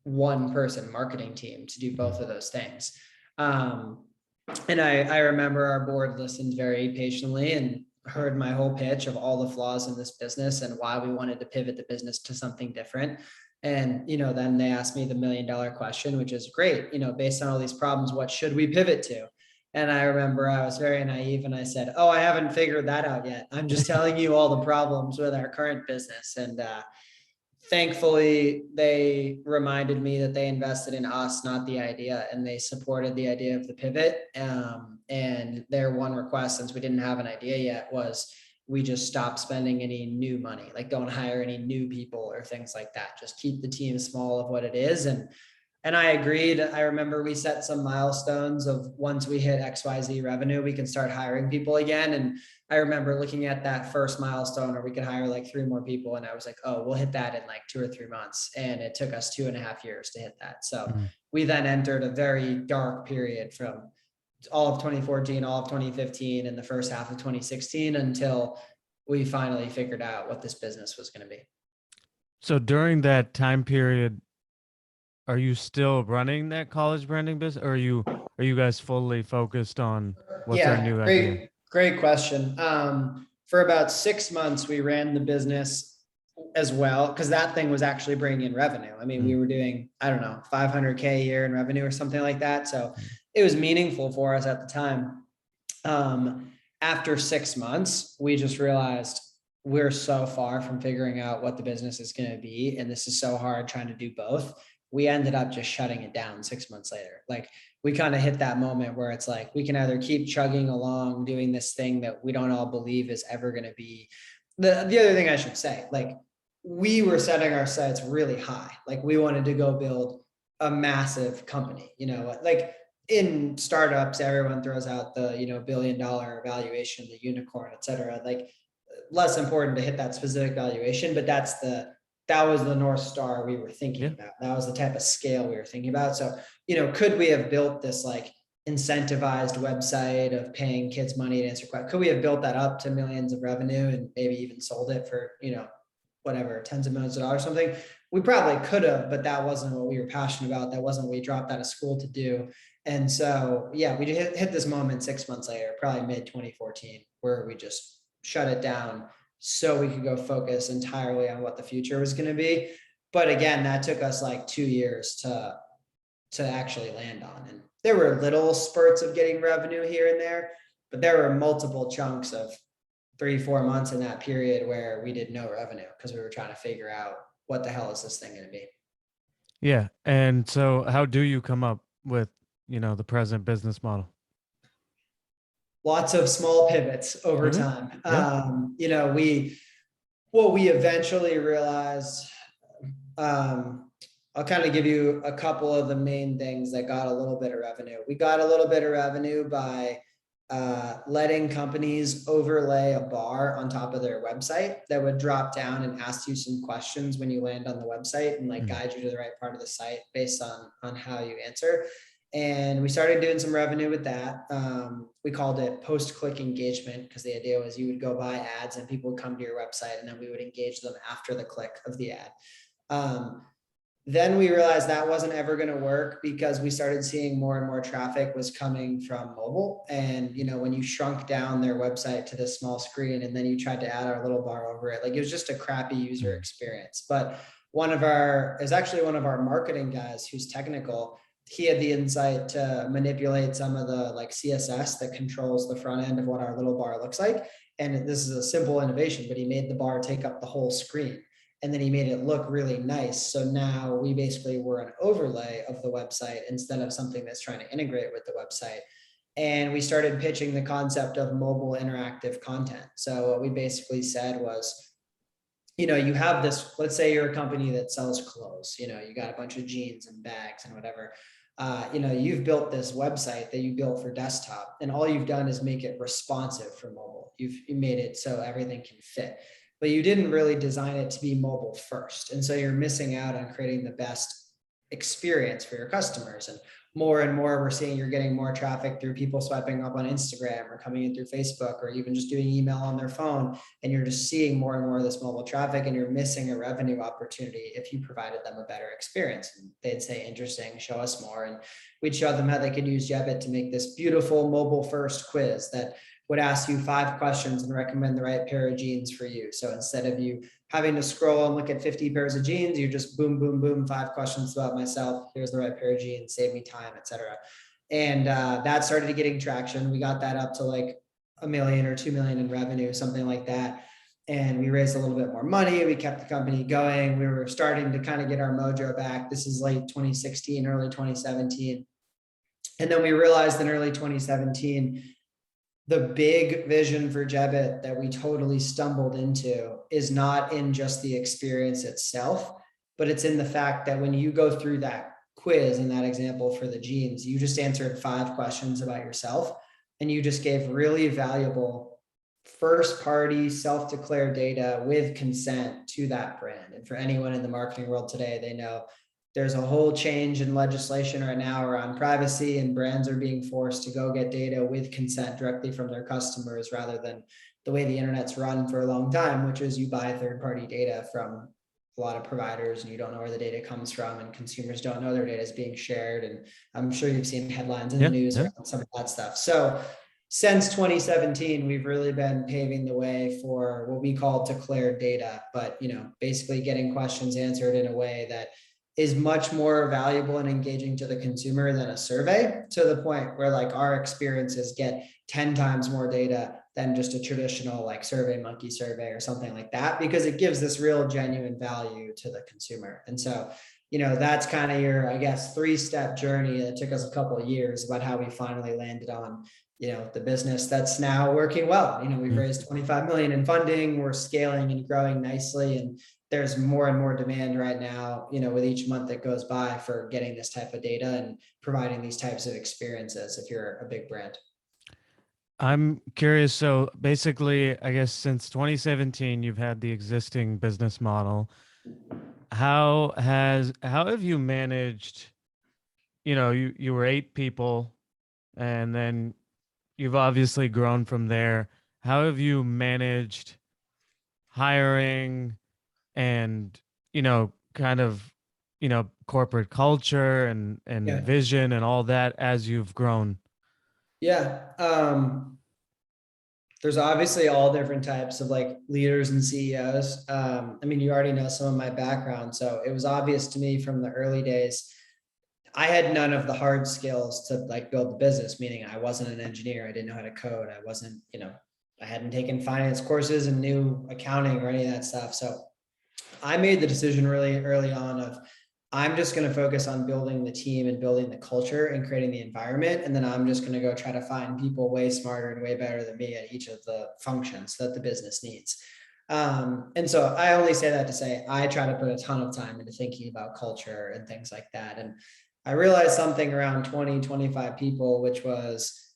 1-person marketing team to do both of those things. And I remember our board listened very patiently and heard my whole pitch of all the flaws in this business and why we wanted to pivot the business to something different. And, then they asked me the $1 million question, which is great, based on all these problems, what should we pivot to? And I remember I was very naive and I said, oh, I haven't figured that out yet. I'm just telling you all the problems with our current business. And thankfully, they reminded me that they invested in us, not the idea, and they supported the idea of the pivot. And their one request, since we didn't have an idea yet, was we just stop spending any new money, like don't hire any new people or things like that. Just keep the team small of what it is. And I agreed. I remember we set some milestones of once we hit XYZ revenue, we can start hiring people again. And I remember looking at that first milestone where we could hire like 3 more people. And I was like, oh, we'll hit that in like 2 or 3 months. And it took us 2.5 years to hit that. So we then entered a very dark period from all of 2014, all of 2015, and the first half of 2016 until we finally figured out what this business was going to be. So during that time period, are you still running that college branding business, or are you guys fully focused on what's our new idea? Great question. For about 6 months, we ran the business as well, because that thing was actually bringing in revenue. I mean, we were doing, I don't know, 500K a year in revenue or something like that. So it was meaningful for us at the time. After 6 months, we just realized we're so far from figuring out what the business is going to be. And this is so hard trying to do both. We ended up just shutting it down 6 months later. Like we kind of hit that moment where it's like, we can either keep chugging along doing this thing that we don't all believe is ever going to be. The other thing I should say, like we were setting our sights really high. Like we wanted to go build a massive company, like in startups, everyone throws out the, $1 billion valuation, the unicorn, et cetera. Like less important to hit that specific valuation, but that was the North Star we were thinking about. That was the type of scale we were thinking about. So, could we have built this like incentivized website of paying kids money to answer questions? Could we have built that up to millions of revenue and maybe even sold it for, whatever, tens of millions of dollars or something? We probably could have, but that wasn't what we were passionate about. That wasn't what we dropped out of school to do. And so, we hit this moment 6 months later, probably mid 2014, where we just shut it down so we could go focus entirely on what the future was going to be. But again, that took us like 2 years to actually land on. And there were little spurts of getting revenue here and there, but there were multiple chunks of 3-4 months in that period where we did no revenue because we were trying to figure out what the hell is this thing going to be. Yeah. And so how do you come up with, the present business model? Lots of small pivots over time. What we eventually realized, I'll kind of give you a couple of the main things that got a little bit of revenue. We got a little bit of revenue by letting companies overlay a bar on top of their website that would drop down and ask you some questions when you land on the website and like guide you to the right part of the site based on how you answer. And we started doing some revenue with that. We called it post-click engagement because the idea was you would go buy ads and people would come to your website and then we would engage them after the click of the ad. Then we realized that wasn't ever going to work because we started seeing more and more traffic was coming from mobile. And, when you shrunk down their website to this small screen and then you tried to add our little bar over it, like it was just a crappy user experience. But one of our marketing guys who's technical, he had the insight to manipulate some of the like CSS that controls the front end of what our little bar looks like. And this is a simple innovation, but he made the bar take up the whole screen. And then he made it look really nice. So now we basically were an overlay of the website instead of something that's trying to integrate with the website. And we started pitching the concept of mobile interactive content. So what we basically said was, you have this, let's say you're a company that sells clothes, you got a bunch of jeans and bags and whatever. You've built this website that you built for desktop, and all you've done is make it responsive for mobile. You made it so everything can fit, but you didn't really design it to be mobile first. And so you're missing out on creating the best experience for your customers. And more we're seeing you're getting more traffic through people swiping up on Instagram or coming in through Facebook or even just doing email on their phone. And you're just seeing more and more of this mobile traffic, and you're missing a revenue opportunity if you provided them a better experience. And they'd say, interesting, show us more. And we'd show them how they could use Jebbit to make this beautiful mobile first quiz that would ask you 5 questions and recommend the right pair of jeans for you. So instead of you having to scroll and look at 50 pairs of jeans, you just boom, boom, boom, 5 questions about myself. Here's the right pair of jeans, save me time, etc. And that started getting traction. We got that up to like $1 million or $2 million in revenue, something like that. And we raised a little bit more money. We kept the company going. We were starting to kind of get our mojo back. This is late 2016, early 2017. And then we realized in early 2017, the big vision for Jebbit that we totally stumbled into is not in just the experience itself, but it's in the fact that when you go through that quiz in that example for the jeans, you just answered 5 questions about yourself, and you just gave really valuable first party self-declared data with consent to that brand. And for anyone in the marketing world today, they know there's a whole change in legislation right now around privacy, and brands are being forced to go get data with consent directly from their customers rather than the way the internet's run for a long time, which is you buy third-party data from a lot of providers and you don't know where the data comes from, and consumers don't know their data is being shared. And I'm sure you've seen headlines in the news around some of that stuff. So since 2017, we've really been paving the way for what we call declared data, but basically getting questions answered in a way that is much more valuable and engaging to the consumer than a survey, to the point where like our experiences get 10 times more data than just a traditional like Survey Monkey survey or something like that, because it gives this real genuine value to the consumer. And so, that's kind of your, I guess, 3-step journey that took us a couple of years about how we finally landed on, the business that's now working well. We've raised 25 million in funding. We're scaling and growing nicely. And there's more and more demand right now, with each month that goes by for getting this type of data and providing these types of experiences if you're a big brand. I'm curious. So basically, I guess since 2017, you've had the existing business model. How have you managed, you were 8 people, and then you've obviously grown from there. How have you managed hiring and, kind of, corporate culture and Yeah. vision and all that as you've grown? Yeah. There's obviously all different types of like leaders and CEOs. You already know some of my background. So it was obvious to me from the early days, I had none of the hard skills to like build the business, meaning I wasn't an engineer. I didn't know how to code. I wasn't, I hadn't taken finance courses and knew accounting or any of that stuff. So I made the decision really early on of, I'm just going to focus on building the team and building the culture and creating the environment. And then I'm just going to go try to find people way smarter and way better than me at each of the functions that the business needs. And so I only say that to say, I try to put a ton of time into thinking about culture and things like that. And I realized something around 20, 25 people, which was,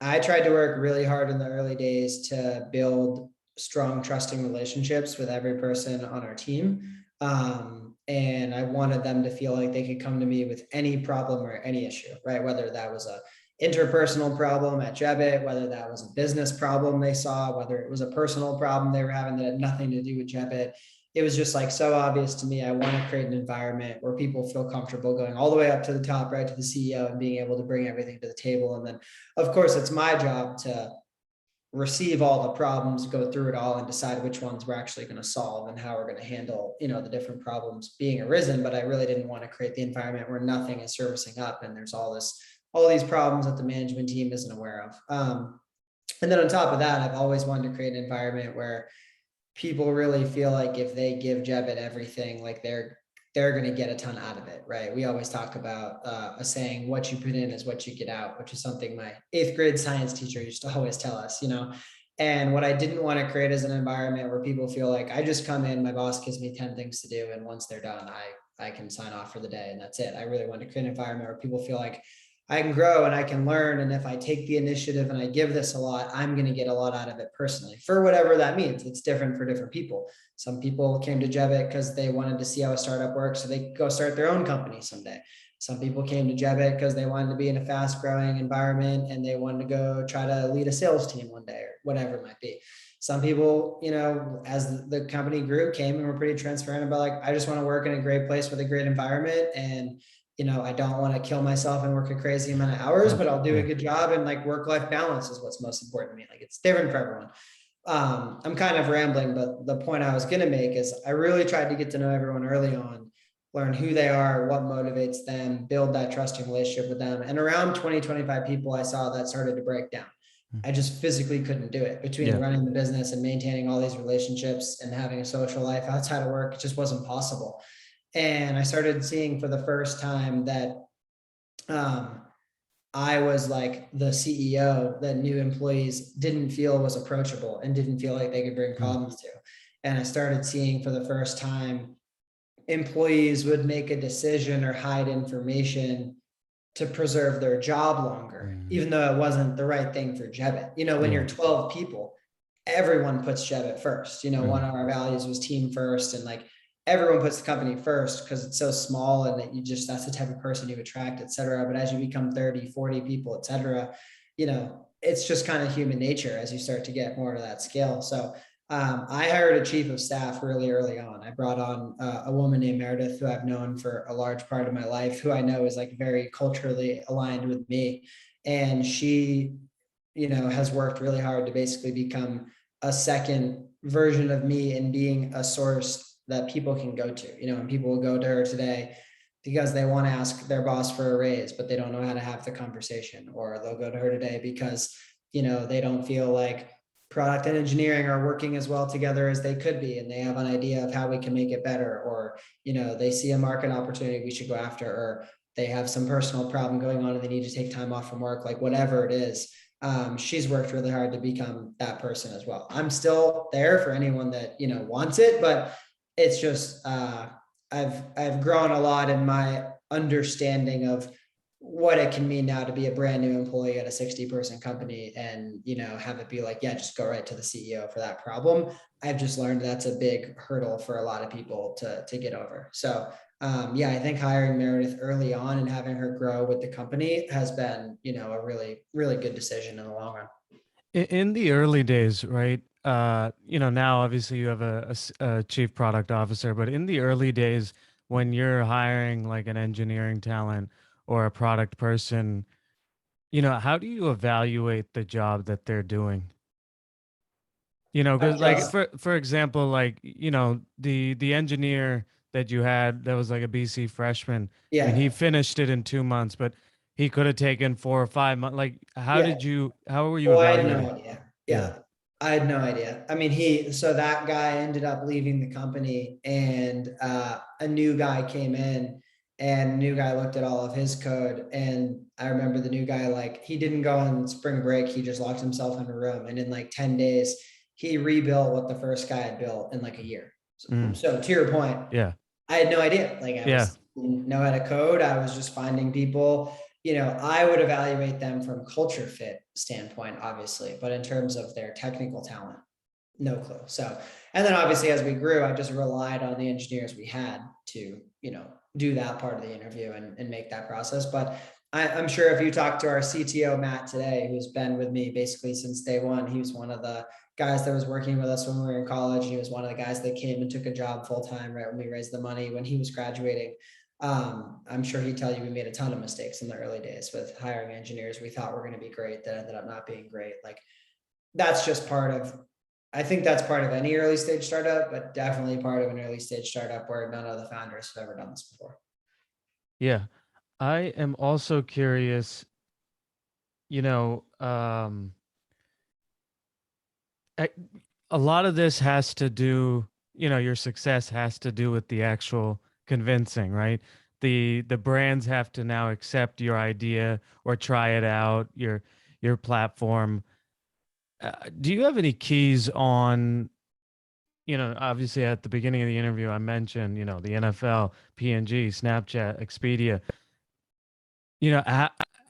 I tried to work really hard in the early days to build strong, trusting relationships with every person on our team. And I wanted them to feel like they could come to me with any problem or any issue, right? Whether that was a interpersonal problem at Jebbit, whether that was a business problem they saw, whether it was a personal problem they were having that had nothing to do with Jebbit. it was just like so obvious to me. I want to create an environment where people feel comfortable going all the way up to the top, right to the CEO, and being able to bring everything to the table. And then, of course, it's my job to receive all the problems, go through it all, and decide which ones we're actually going to solve and how we're going to handle, the different problems being arisen. But I really didn't want to create the environment where nothing is servicing up and there's all these problems that the management team isn't aware of. And then on top of that, I've always wanted to create an environment where people really feel like if they give Jebbit everything, like they're going to get a ton out of it, right? We always talk about a saying, what you put in is what you get out, which is something my 8th grade science teacher used to always tell us, And what I didn't want to create is an environment where people feel like I just come in, my boss gives me 10 things to do, and once they're done, I can sign off for the day and that's it. I really want to create an environment where people feel like I can grow and I can learn. And if I take the initiative and I give this a lot, I'm going to get a lot out of it personally, for whatever that means. It's different for different people. Some people came to Jebbit because they wanted to see how a startup works so they could go start their own company someday. Some people came to Jebbit because they wanted to be in a fast growing environment and they wanted to go try to lead a sales team one day or whatever it might be. Some people, as the company grew, came and were pretty transparent about like, I just want to work in a great place with a great environment. And I don't want to kill myself and work a crazy amount of hours, but I'll do a good job. And like work-life balance is what's most important to me. Like it's different for everyone. I'm kind of rambling, but the point I was going to make is I really tried to get to know everyone early on, learn who they are, what motivates them, build that trusting relationship with them. And around 20, 25 people, I saw that started to break down. I just physically couldn't do it between running the business and maintaining all these relationships and having a social life outside of work. It just wasn't possible. And I started seeing for the first time that I was like the CEO that new employees didn't feel was approachable and didn't feel like they could bring problems to. And I started seeing for the first time employees would make a decision or hide information to preserve their job longer, even though it wasn't the right thing for Jebbit. When you're 12 people, everyone puts Jebbit first. One of our values was team first, and like everyone puts the company first because it's so small and that that's the type of person you attract, et cetera. But as you become 30, 40 people, et cetera, it's just kind of human nature as you start to get more to that scale. So I hired a chief of staff really early on. I brought on a woman named Meredith, who I've known for a large part of my life, who I know is like very culturally aligned with me. And she, has worked really hard to basically become a second version of me and being a source that people can go to, and people will go to her today because they want to ask their boss for a raise, but they don't know how to have the conversation, or they'll go to her today because, they don't feel like product and engineering are working as well together as they could be. And they have an idea of how we can make it better, or, they see a market opportunity we should go after, or they have some personal problem going on and they need to take time off from work, like whatever it is. She's worked really hard to become that person as well. I'm still there for anyone that, wants it, but it's just, I've grown a lot in my understanding of what it can mean now to be a brand new employee at a 60-person company and, have it be like, yeah, just go right to the CEO for that problem. I've just learned that's a big hurdle for a lot of people to get over. So I think hiring Meredith early on and having her grow with the company has been, a really, really good decision in the long run. In the early days, right? Now obviously you have a chief product officer, but in the early days when you're hiring like an engineering talent or a product person, how do you evaluate the job that they're doing? Because like for example, like the engineer that you had that was like a BC freshman. I mean, he finished it in 2 months, but he could have taken 4 or 5 months. Like, how were you I had no evaluating? idea. Yeah. I had no idea. I mean, so that guy ended up leaving the company, and a new guy came in, and the new guy looked at all of his code. And I remember the new guy, like, he didn't go on spring break. He just locked himself in a room. And in like 10 days, he rebuilt what the first guy had built in like a year. So to your point, Yeah. I had no idea. Like didn't know how to code. I was just finding people. I would evaluate them from culture fit standpoint, obviously, but in terms of their technical talent, no clue. So, and then obviously as we grew, I just relied on the engineers we had to, do that part of the interview and make that process. But I'm sure if you talk to our CTO, Matt, today, who's been with me basically since day one, he was one of the guys that was working with us when we were in college. He was one of the guys that came and took a job full-time right when we raised the money when he was graduating. I'm sure he'd tell you we made a ton of mistakes in the early days with hiring engineers we thought were going to be great that ended up not being great. Like that's just part of, I think that's part of any early stage startup, but definitely part of an early stage startup where none of the founders have ever done this before. Yeah. I am also curious, you know, I, a lot of this has to do, your success has to do with the actual convincing, right? The brands have to now accept your idea or try it out, your platform. Do you have any keys on, obviously at the beginning of the interview I mentioned, the NFL, P&G, Snapchat, Expedia.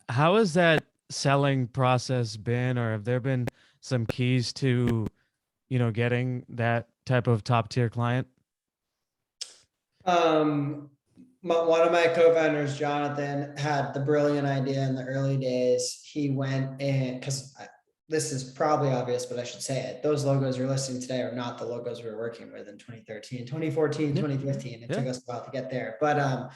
How has that selling process been, or have there been some keys to, getting that type of top tier client? One of my co-founders, Jonathan, had the brilliant idea in the early days. He went in because this is probably obvious, but I should say it. Those logos you're listing today are not the logos we were working with in 2013, 2014, Yeah. 2015. It Yeah. took us a while to get there. But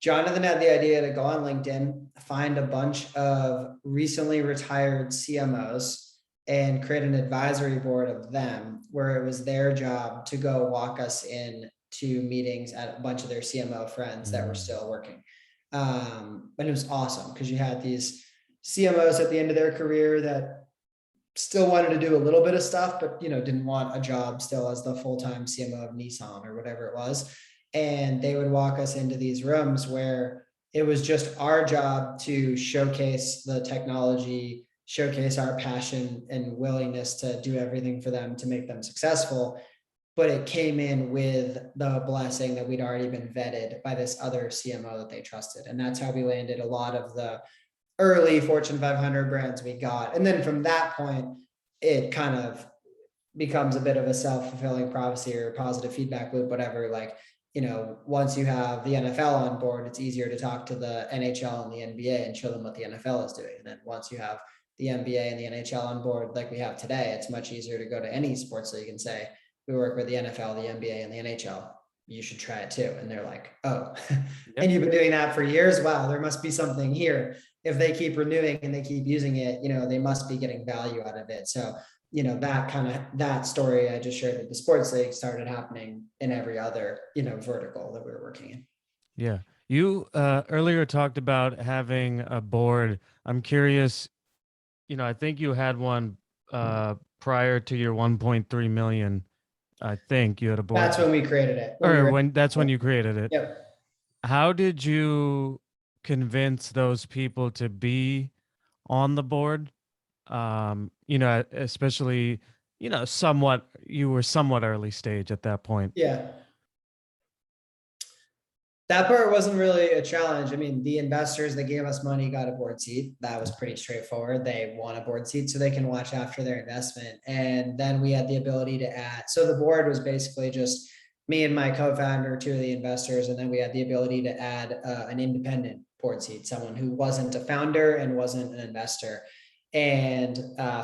Jonathan had the idea to go on LinkedIn, find a bunch of recently retired CMOs and create an advisory board of them where it was their job to go walk us in to meetings at a bunch of their CMO friends that were Mm. still working. And it was awesome because you had these CMOs at the end of their career that still wanted to do a little bit of stuff, but didn't want a job still as the full-time CMO of Nissan or whatever it was. And they would walk us into these rooms where it was just our job to showcase the technology, showcase our passion and willingness to do everything for them to make them successful. But it came in with the blessing that we'd already been vetted by this other CMO that they trusted. And that's how we landed a lot of the early Fortune 500 brands we got. And then from that point, it kind of becomes a bit of a self-fulfilling prophecy or positive feedback loop, whatever. Like, once you have the NFL on board, it's easier to talk to the NHL and the NBA and show them what the NFL is doing. And then once you have the NBA and the NHL on board, like we have today, it's much easier to go to any sports league and say, we work with the NFL, the NBA, and the NHL. You should try it too. And they're like, oh, Yeah. and you've been doing that for years. Wow, there must be something here. If they keep renewing and they keep using it, they must be getting value out of it. So, that story I just shared with the sports league started happening in every other, vertical that we were working in. Yeah. You earlier talked about having a board. I'm curious, I think you had one prior to your 1.3 million. I think you had a board, That's when we created it. or when that's when you created it. Yep. How did you convince those people to be on the board? Especially, you were somewhat early stage at that point. Yeah. That part wasn't really a challenge. I mean, the investors that gave us money got a board seat. That was pretty straightforward. They want a board seat so they can watch after their investment. And then we had the ability to add. So the board was basically just me and my co-founder, two of the investors, and then we had the ability to add an independent board seat, someone who wasn't a founder and wasn't an investor. And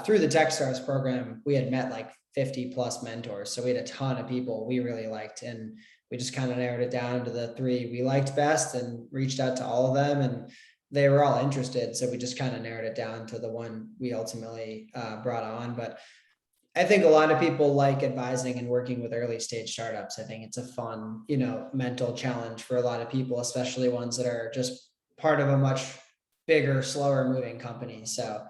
through the Techstars program, we had met like 50 plus mentors. So we had a ton of people we really liked. And we just kind of narrowed it down to the three we liked best and reached out to all of them, and they were all interested. So we just kind of narrowed it down to the one we ultimately brought on. But I think a lot of people like advising and working with early stage startups. I think it's a fun, mental challenge for a lot of people, especially ones that are just part of a much bigger, slower moving company. So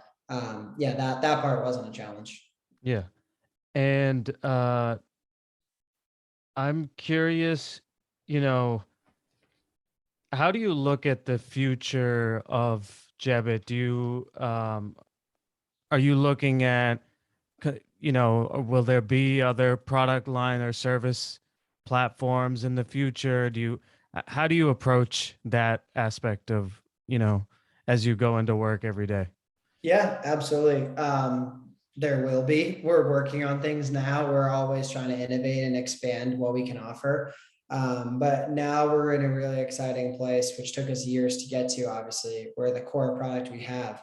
yeah, that part wasn't a challenge. Yeah. And I'm curious, you know, how do you look at the future of Jebbit? Are you looking at, will there be other product line or service platforms in the future? How do you approach that aspect of, as you go into work every day? Yeah, absolutely. There will be. We're working on things now. We're always trying to innovate and expand what we can offer. But now we're in a really exciting place, which took us years to get to, obviously, where the core product we have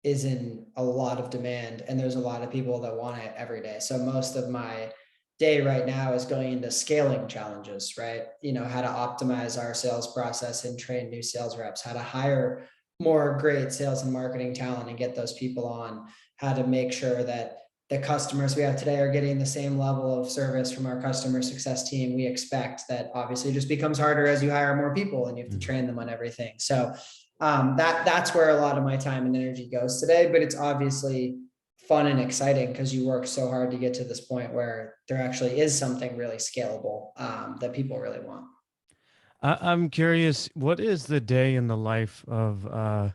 is in a lot of demand, and there's a lot of people that want it every day. So most of my day right now is going into scaling challenges, right? How to optimize our sales process and train new sales reps, how to hire more great sales and marketing talent and get those people on, how to make sure that the customers we have today are getting the same level of service from our customer success team we expect. That obviously just becomes harder as you hire more people and you have to train them on everything. So that's where a lot of my time and energy goes today, but it's obviously fun and exciting because you work so hard to get to this point where there actually is something really scalable that people really want. I'm curious, what is the day in the life of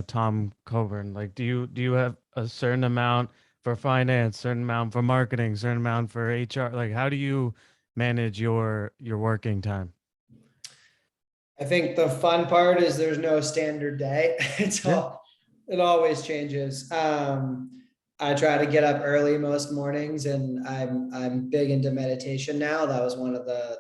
Tom Coburn? Like, do you have a certain amount for finance, certain amount for marketing, certain amount for HR? Like, how do you manage your working time? I think the fun part is there's no standard day. Yeah. It always changes. I try to get up early most mornings, and I'm big into meditation now. That was one of the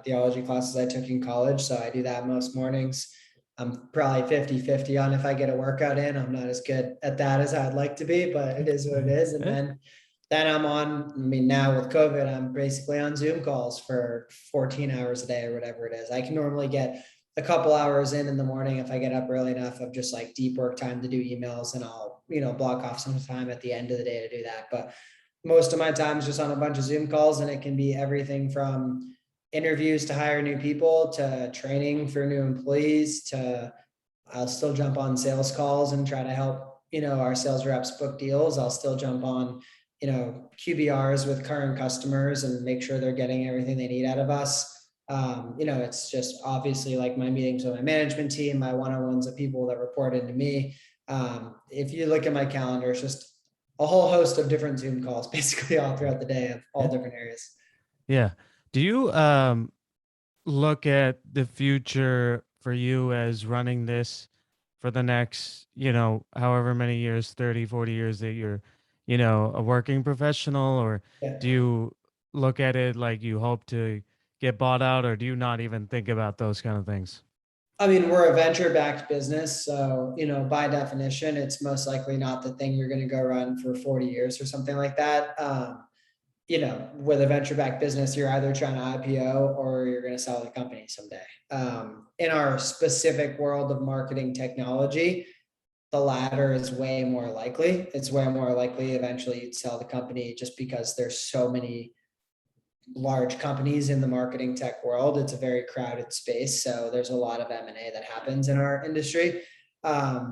theology classes I took in college. So I do that most mornings. I'm probably 50-50 on if I get a workout in. I'm not as good at that as I'd like to be, but it is what it is. And Eh, then I'm on, now with COVID, I'm basically on Zoom calls for 14 hours a day or whatever it is. I can normally get a couple hours in the morning if I get up early enough of just like deep work time to do emails, and I'll, block off some time at the end of the day to do that. But most of my time is just on a bunch of Zoom calls, and it can be everything from interviews to hire new people to training for new employees to I'll still jump on sales calls and try to help, our sales reps book deals. I'll still jump on, QBRs with current customers and make sure they're getting everything they need out of us. It's just obviously like my meetings with my management team, my one-on-ones of people that report into me. If you look at my calendar, it's just a whole host of different Zoom calls, basically all throughout the day of all yeah. different areas. Yeah. Do you look at the future for you as running this for the next, however many years, 30, 40 years that you're, a working professional? Or do Yeah. you look at it like you hope to get bought out, or do you not even think about those kind of things? I mean, we're a venture-backed business, so by definition, it's most likely not the thing you're going to go run for 40 years or something like that. With a venture-backed business, you're either trying to IPO or you're going to sell the company someday. In our specific world of marketing technology, the latter is way more likely. It's way more likely eventually you'd sell the company just because there's so many large companies in the marketing tech world. It's a very crowded space. So there's a lot of M&A that happens in our industry. Right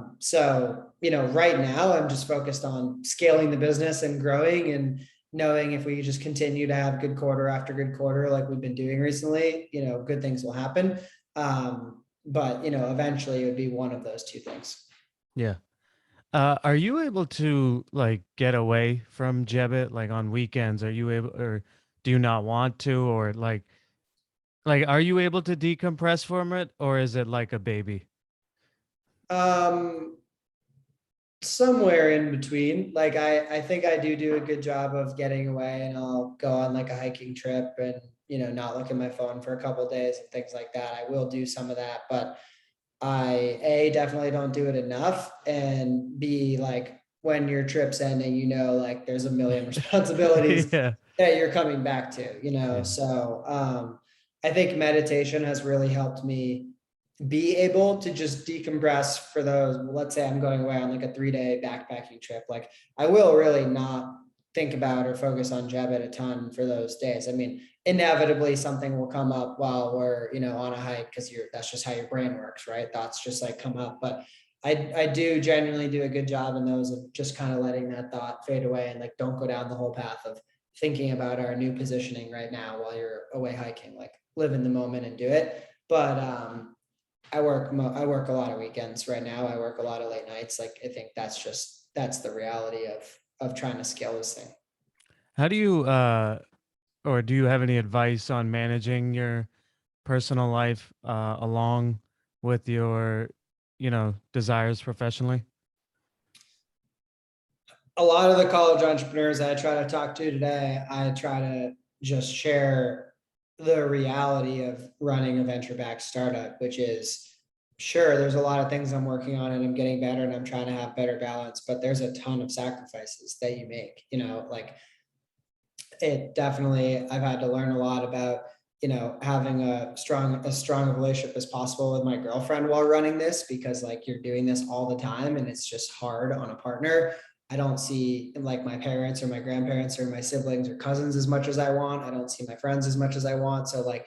now I'm just focused on scaling the business and growing, and knowing if we just continue to have good quarter after good quarter, like we've been doing recently, good things will happen. But eventually it would be one of those two things. Yeah. Are you able to like get away from Jebbit like on weekends? Are you able, or do you not want to, or like are you able to decompress from it, or is it like a baby? Um, Somewhere in between. Like I think I do a good job of getting away, and I'll go on like a hiking trip and not look at my phone for a couple of days and things like that. I will do some of that, but I definitely don't do it enough, and B, like when your trip's ending, like there's a million responsibilities Yeah. that you're coming back to, Yeah. so I think meditation has really helped me be able to just decompress for those. Let's say I'm going away on like a 3-day backpacking trip. Like I will really not think about or focus on Jebbit a ton for those days. I mean, inevitably something will come up while we're, on a hike, because that's just how your brain works, right? Thoughts just like come up. But I do genuinely do a good job in those of just kind of letting that thought fade away, and like don't go down the whole path of thinking about our new positioning right now while you're away hiking. Like live in the moment and do it. But I work a lot of weekends right now. I work a lot of late nights. Like I think that's the reality of trying to scale this thing. How do you or do you have any advice on managing your personal life along with your, desires professionally? A lot of the college entrepreneurs I try to talk to today, I try to just share the reality of running a venture backed startup, which is Sure, there's a lot of things I'm working on and I'm getting better and I'm trying to have better balance, but there's a ton of sacrifices that you make, like it definitely, I've had to learn a lot about, having a strong relationship as possible with my girlfriend while running this, because like you're doing this all the time and it's just hard on a partner. I don't see like my parents or my grandparents or my siblings or cousins as much as I want. I don't see my friends as much as I want. So like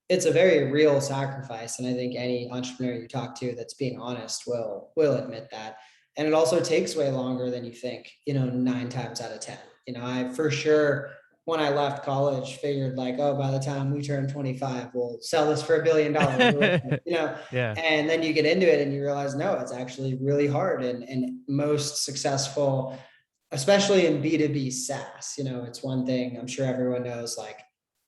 it's a very real sacrifice. And I think any entrepreneur you talk to that's being honest will admit that. And it also takes way longer than you think, 9 times out of 10. I for sure, when I left college, figured like, oh, by the time we turn 25, we'll sell this for $1 billion, Yeah. and then you get into it and you realize, no, it's actually really hard. And most successful, especially in B2B SaaS, it's one thing I'm sure everyone knows, like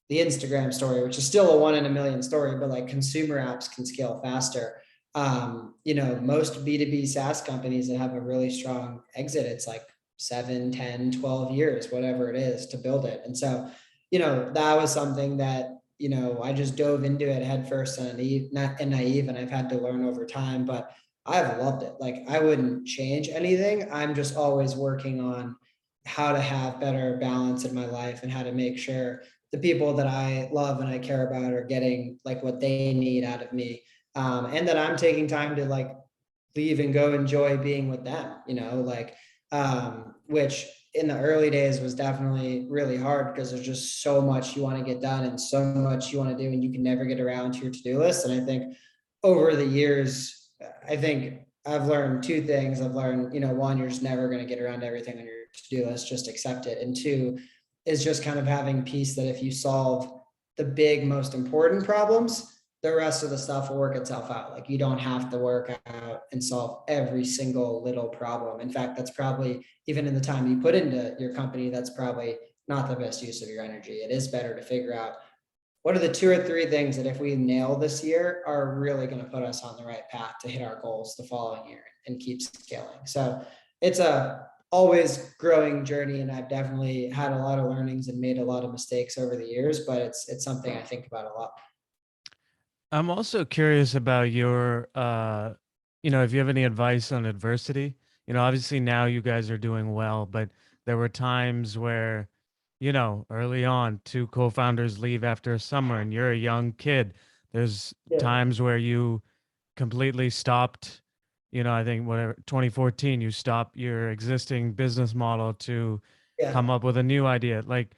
the Instagram story, which is still a 1 in a million story, but like consumer apps can scale faster. Most B2B SaaS companies that have a really strong exit, it's like 7, 10, 12 years, whatever it is to build it. And so, that was something that, I just dove into it head first and naive, and I've had to learn over time, but I've loved it. Like I wouldn't change anything. I'm just always working on how to have better balance in my life and how to make sure the people that I love and I care about are getting like what they need out of me. And that I'm taking time to like leave and go enjoy being with them, which in the early days was definitely really hard because there's just so much you want to get done and so much you want to do and you can never get around to your to-do list. And I think over the years, I think I've learned two things. I've learned, one, you're just never going to get around to everything on your to-do list, just accept it. And two is just kind of having peace that if you solve the big, most important problems, the rest of the stuff will work itself out. Like you don't have to work out and solve every single little problem. In fact, that's probably, even in the time you put into your company, that's probably not the best use of your energy. It is better to figure out what are the 2 or 3 things that if we nail this year are really going to put us on the right path to hit our goals the following year and keep scaling. So it's a always growing journey. And I've definitely had a lot of learnings and made a lot of mistakes over the years, but it's something I think about a lot. I'm also curious about your, if you have any advice on adversity. Obviously now you guys are doing well, but there were times where, early on, two co-founders leave after a summer and you're a young kid. There's Yeah. times where you completely stopped, I think whatever, 2014, you stopped your existing business model to Yeah. come up with a new idea. Like,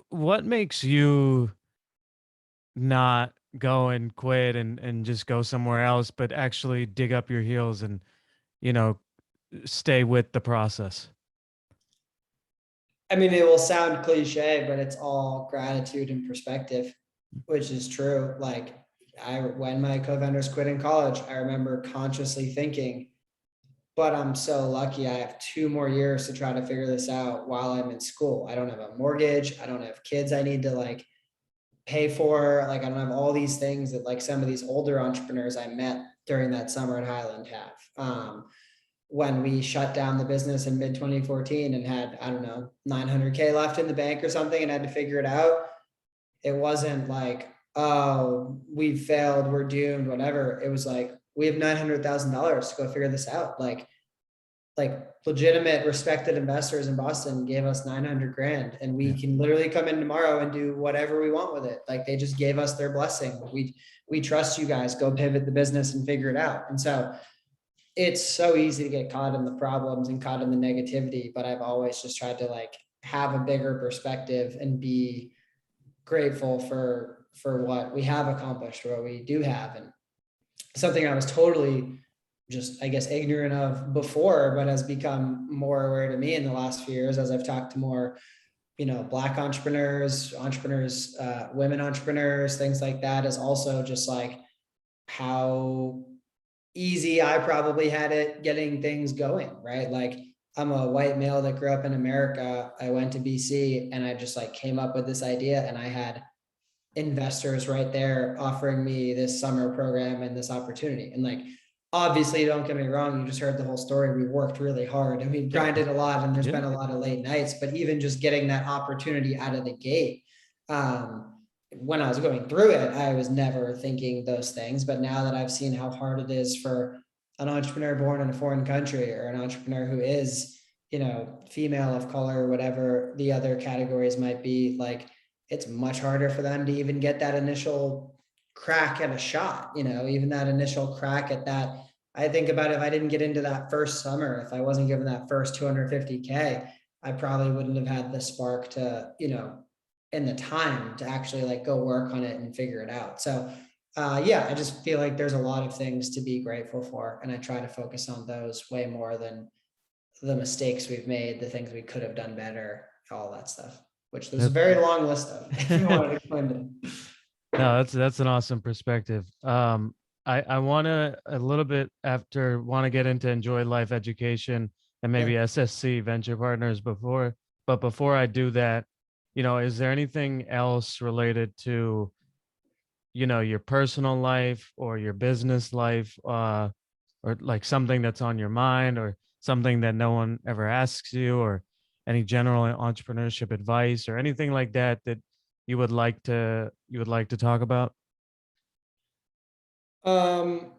what makes you not go and quit and just go somewhere else, but actually dig up your heels and, you know, stay with the process? I mean, it will sound cliche, but it's all gratitude and perspective, which is true. Like when my co-founders quit in college, I remember consciously thinking, but I'm so lucky I have 2 more years to try to figure this out while I'm in school. I don't have a mortgage. I don't have kids I need to like pay for. Like I don't have all these things that like some of these older entrepreneurs I met during that summer at Highland have. When we shut down the business in mid 2014 and had, I don't know, 900K left in the bank or something and had to figure it out, it wasn't like, oh, we failed, we're doomed, whatever. It was like, we have $900,000 to go figure this out. Like legitimate, respected investors in Boston gave us 900 grand and we Yeah. can literally come in tomorrow and do whatever we want with it. Like they just gave us their blessing. We trust you guys, go pivot the business and figure it out. And so it's so easy to get caught in the problems and caught in the negativity, but I've always just tried to like have a bigger perspective and be grateful for what we have accomplished, what we do have. And something I was totally just, I guess, ignorant of before, but has become more aware to me in the last few years as I've talked to more, Black entrepreneurs, women entrepreneurs, things like that, is also just like how easy I probably had it getting things going, right? Like I'm a white male that grew up in America. I went to BC and I just like came up with this idea and I had investors right there offering me this summer program and this opportunity. And like, obviously, don't get me wrong, you just heard the whole story. We worked really hard and we Yeah. grinded a lot and there's Yeah. been a lot of late nights, but even just getting that opportunity out of the gate, when I was going through it, I was never thinking those things. But now that I've seen how hard it is for an entrepreneur born in a foreign country, or an entrepreneur who is, female, of color, whatever the other categories might be, like, it's much harder for them to even get that initial crack at a shot, even that initial crack at that. I think about, if I didn't get into that first summer, if I wasn't given that first 250K, I probably wouldn't have had the spark to, and the time to actually like go work on it and figure it out. So yeah, I just feel like there's a lot of things to be grateful for, and I try to focus on those way more than the mistakes we've made, the things we could have done better, all that stuff, which there's a That- very long list of, if you want to explain it. No, that's an awesome perspective. I want to a little bit after want to get into enjoy life education and Yeah. maybe SSC venture partners but before I do that, is there anything else related to, your personal life or your business life, or like something that's on your mind or something that no one ever asks you, or any general entrepreneurship advice or anything like that that you would like to talk about? Um,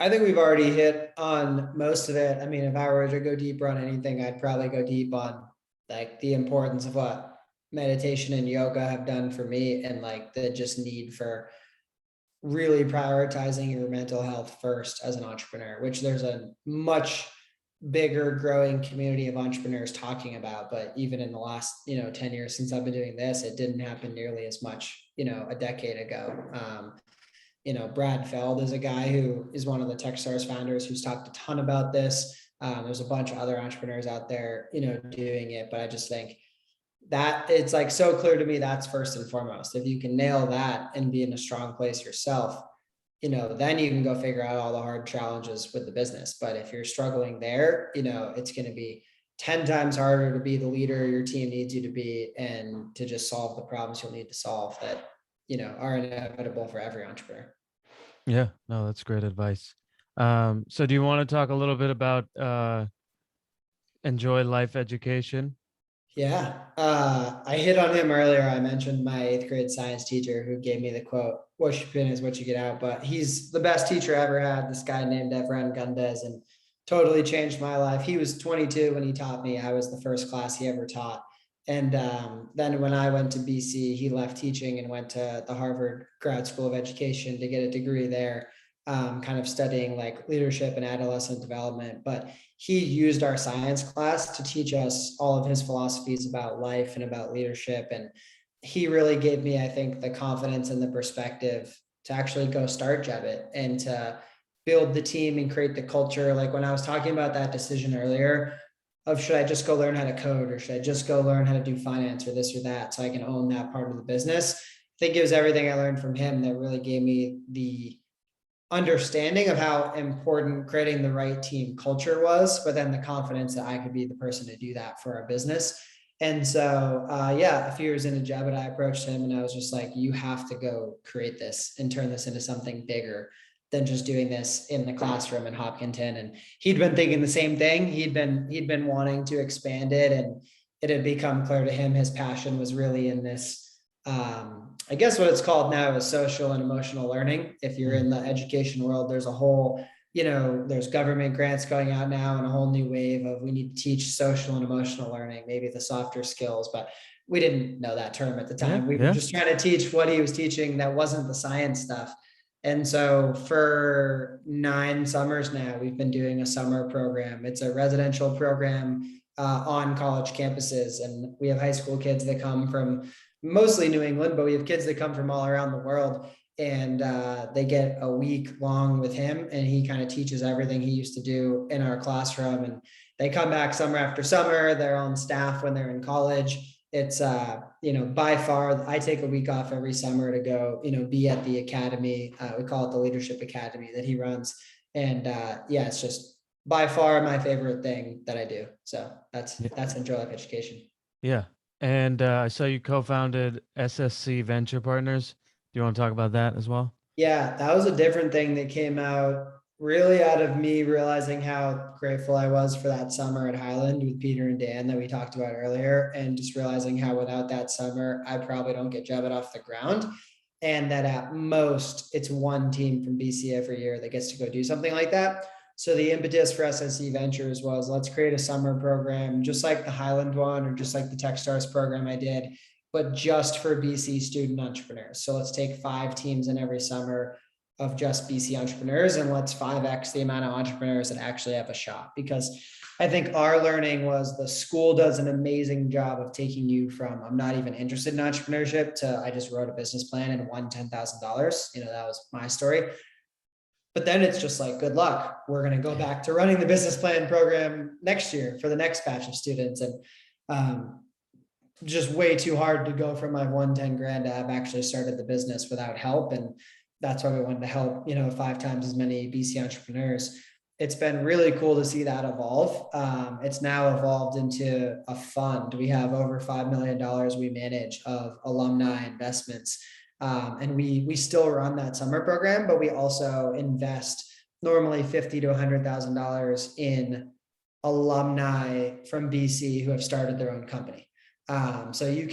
I think we've already hit on most of it. I mean, if I were to go deeper on anything, I'd probably go deep on like the importance of what meditation and yoga have done for me, and like the just need for really prioritizing your mental health first as an entrepreneur, which there's a much bigger growing community of entrepreneurs talking about. But even in the last, 10 years since I've been doing this, it didn't happen nearly as much, a decade ago. Brad Feld is a guy who is one of the Techstars founders who's talked a ton about this. There's a bunch of other entrepreneurs out there, doing it, but I just think that it's like so clear to me that's first and foremost. If you can nail that and be in a strong place yourself, then you can go figure out all the hard challenges with the business. But if you're struggling there, it's going to be 10 times harder to be the leader your team needs you to be, and to just solve the problems you'll need to solve that, are inevitable for every entrepreneur. Yeah, no, that's great advice. So do you want to talk a little bit about enjoy life education? Yeah. I hit on him earlier. I mentioned my 8th grade science teacher who gave me the quote, "What you put in is what you get out." But he's the best teacher I ever had. This guy named Evren Gundez, and totally changed my life. He was 22 when he taught me. I was the first class he ever taught. And then when I went to BC, he left teaching and went to the Harvard Grad School of Education to get a degree there, kind of studying like leadership and adolescent development. But he used our science class to teach us all of his philosophies about life and about leadership. And he really gave me, I think, the confidence and the perspective to actually go start Jebbit and to build the team and create the culture. Like when I was talking about that decision earlier of should I just go learn how to code, or should I just go learn how to do finance, or this or that, so I can own that part of the business. I think it was everything I learned from him that really gave me the understanding of how important creating the right team culture was, but then the confidence that I could be the person to do that for our business. And so, yeah, a few years into Jebbit, I approached him and I was just like, you have to go create this and turn this into something bigger than just doing this in the classroom in Hopkinton. And he'd been thinking the same thing. He'd been wanting to expand it, and it had become clear to him his passion was really in this, I guess what it's called now is social and emotional learning. If you're in the education world, there's a whole, there's government grants going out now and a whole new wave of we need to teach social and emotional learning, maybe the softer skills, but we didn't know that term at the Yeah, time. We were yeah. just trying to teach what he was teaching that wasn't the science stuff. And so for 9 summers now, we've been doing a summer program. It's a residential program on college campuses. And we have high school kids that come from mostly New England, but we have kids that come from all around the world. And they get a week long with him, and he kind of teaches everything he used to do in our classroom. And they come back summer after summer. They're on staff when they're in college. It's by far, I take a week off every summer to go, be at the academy. We call it the Leadership Academy that he runs. And yeah, it's just by far my favorite thing that I do. So that's Enjoy Life Education. Yeah. And I saw you co-founded SSC Venture Partners. Do you want to talk about that as well? Yeah, that was a different thing that came out really out of me realizing how grateful I was for that summer at Highland with Peter and Dan that we talked about earlier, and just realizing how without that summer, I probably don't get Jebbit off the ground. And that at most, it's one team from BC every year that gets to go do something like that. So the impetus for SSE Ventures was, let's create a summer program, just like the Highland one, or just like the Techstars program I did, but just for BC student entrepreneurs. So let's take 5 teams in every summer of just BC entrepreneurs, and let's 5x the amount of entrepreneurs that actually have a shot. Because I think our learning was the school does an amazing job of taking you from, I'm not even interested in entrepreneurship, to I just wrote a business plan and won $10,000. That was my story. But then it's just like, good luck. We're going to go back to running the business plan program next year for the next batch of students. And just way too hard to go from my 110 grand to have actually started the business without help. And that's why we wanted to help, 5 times as many BC entrepreneurs. It's been really cool to see that evolve. It's now evolved into a fund. We have over $5 million we manage of alumni investments. And we still run that summer program, but we also invest normally $50,000 to $100,000 in alumni from BC who have started their own company. So you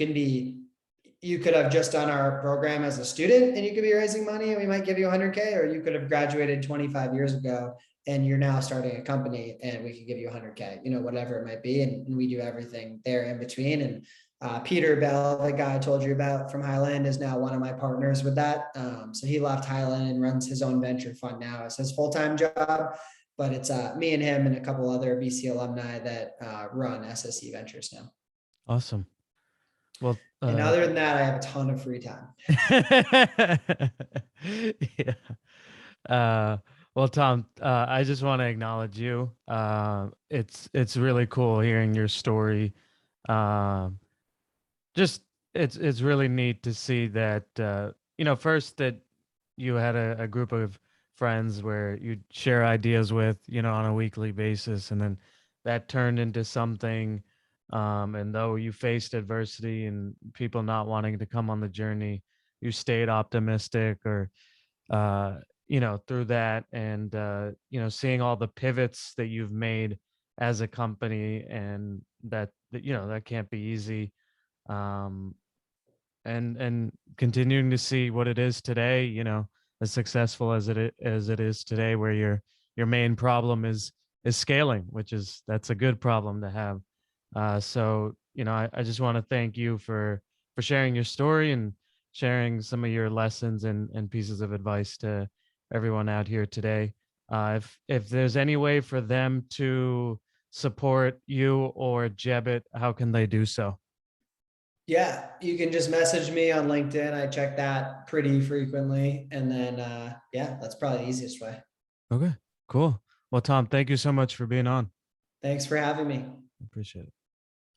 could have just done our program as a student and you could be raising money and we might give you 100K, or you could have graduated 25 years ago and you're now starting a company and we could give you 100K, whatever it might be. And we do everything there in between. And Peter Bell, the guy I told you about from Highland, is now one of my partners with that. So he left Highland and runs his own venture fund now as his full-time job. But it's me and him and a couple other BC alumni that run SSE Ventures now. Awesome. Well, and other than that, I have a ton of free time. Yeah. Well, Tom, I just want to acknowledge you. It's really cool hearing your story. Just it's really neat to see that first that you had a group of friends where you share ideas with on a weekly basis, and then that turned into something. And though you faced adversity and people not wanting to come on the journey, you stayed optimistic, or through that, and seeing all the pivots that you've made as a company, and that can't be easy. um, and continuing to see what it is today, as successful as it is today, where your main problem is scaling, that's a good problem to have. So I just want to thank you for sharing your story and sharing some of your lessons and pieces of advice to everyone out here today. If there's any way for them to support you or Jebbit, how can they do so? Yeah, you can just message me on LinkedIn. I check that pretty frequently. And then, that's probably the easiest way. Okay, cool. Well, Tom, thank you so much for being on. Thanks for having me. Appreciate it.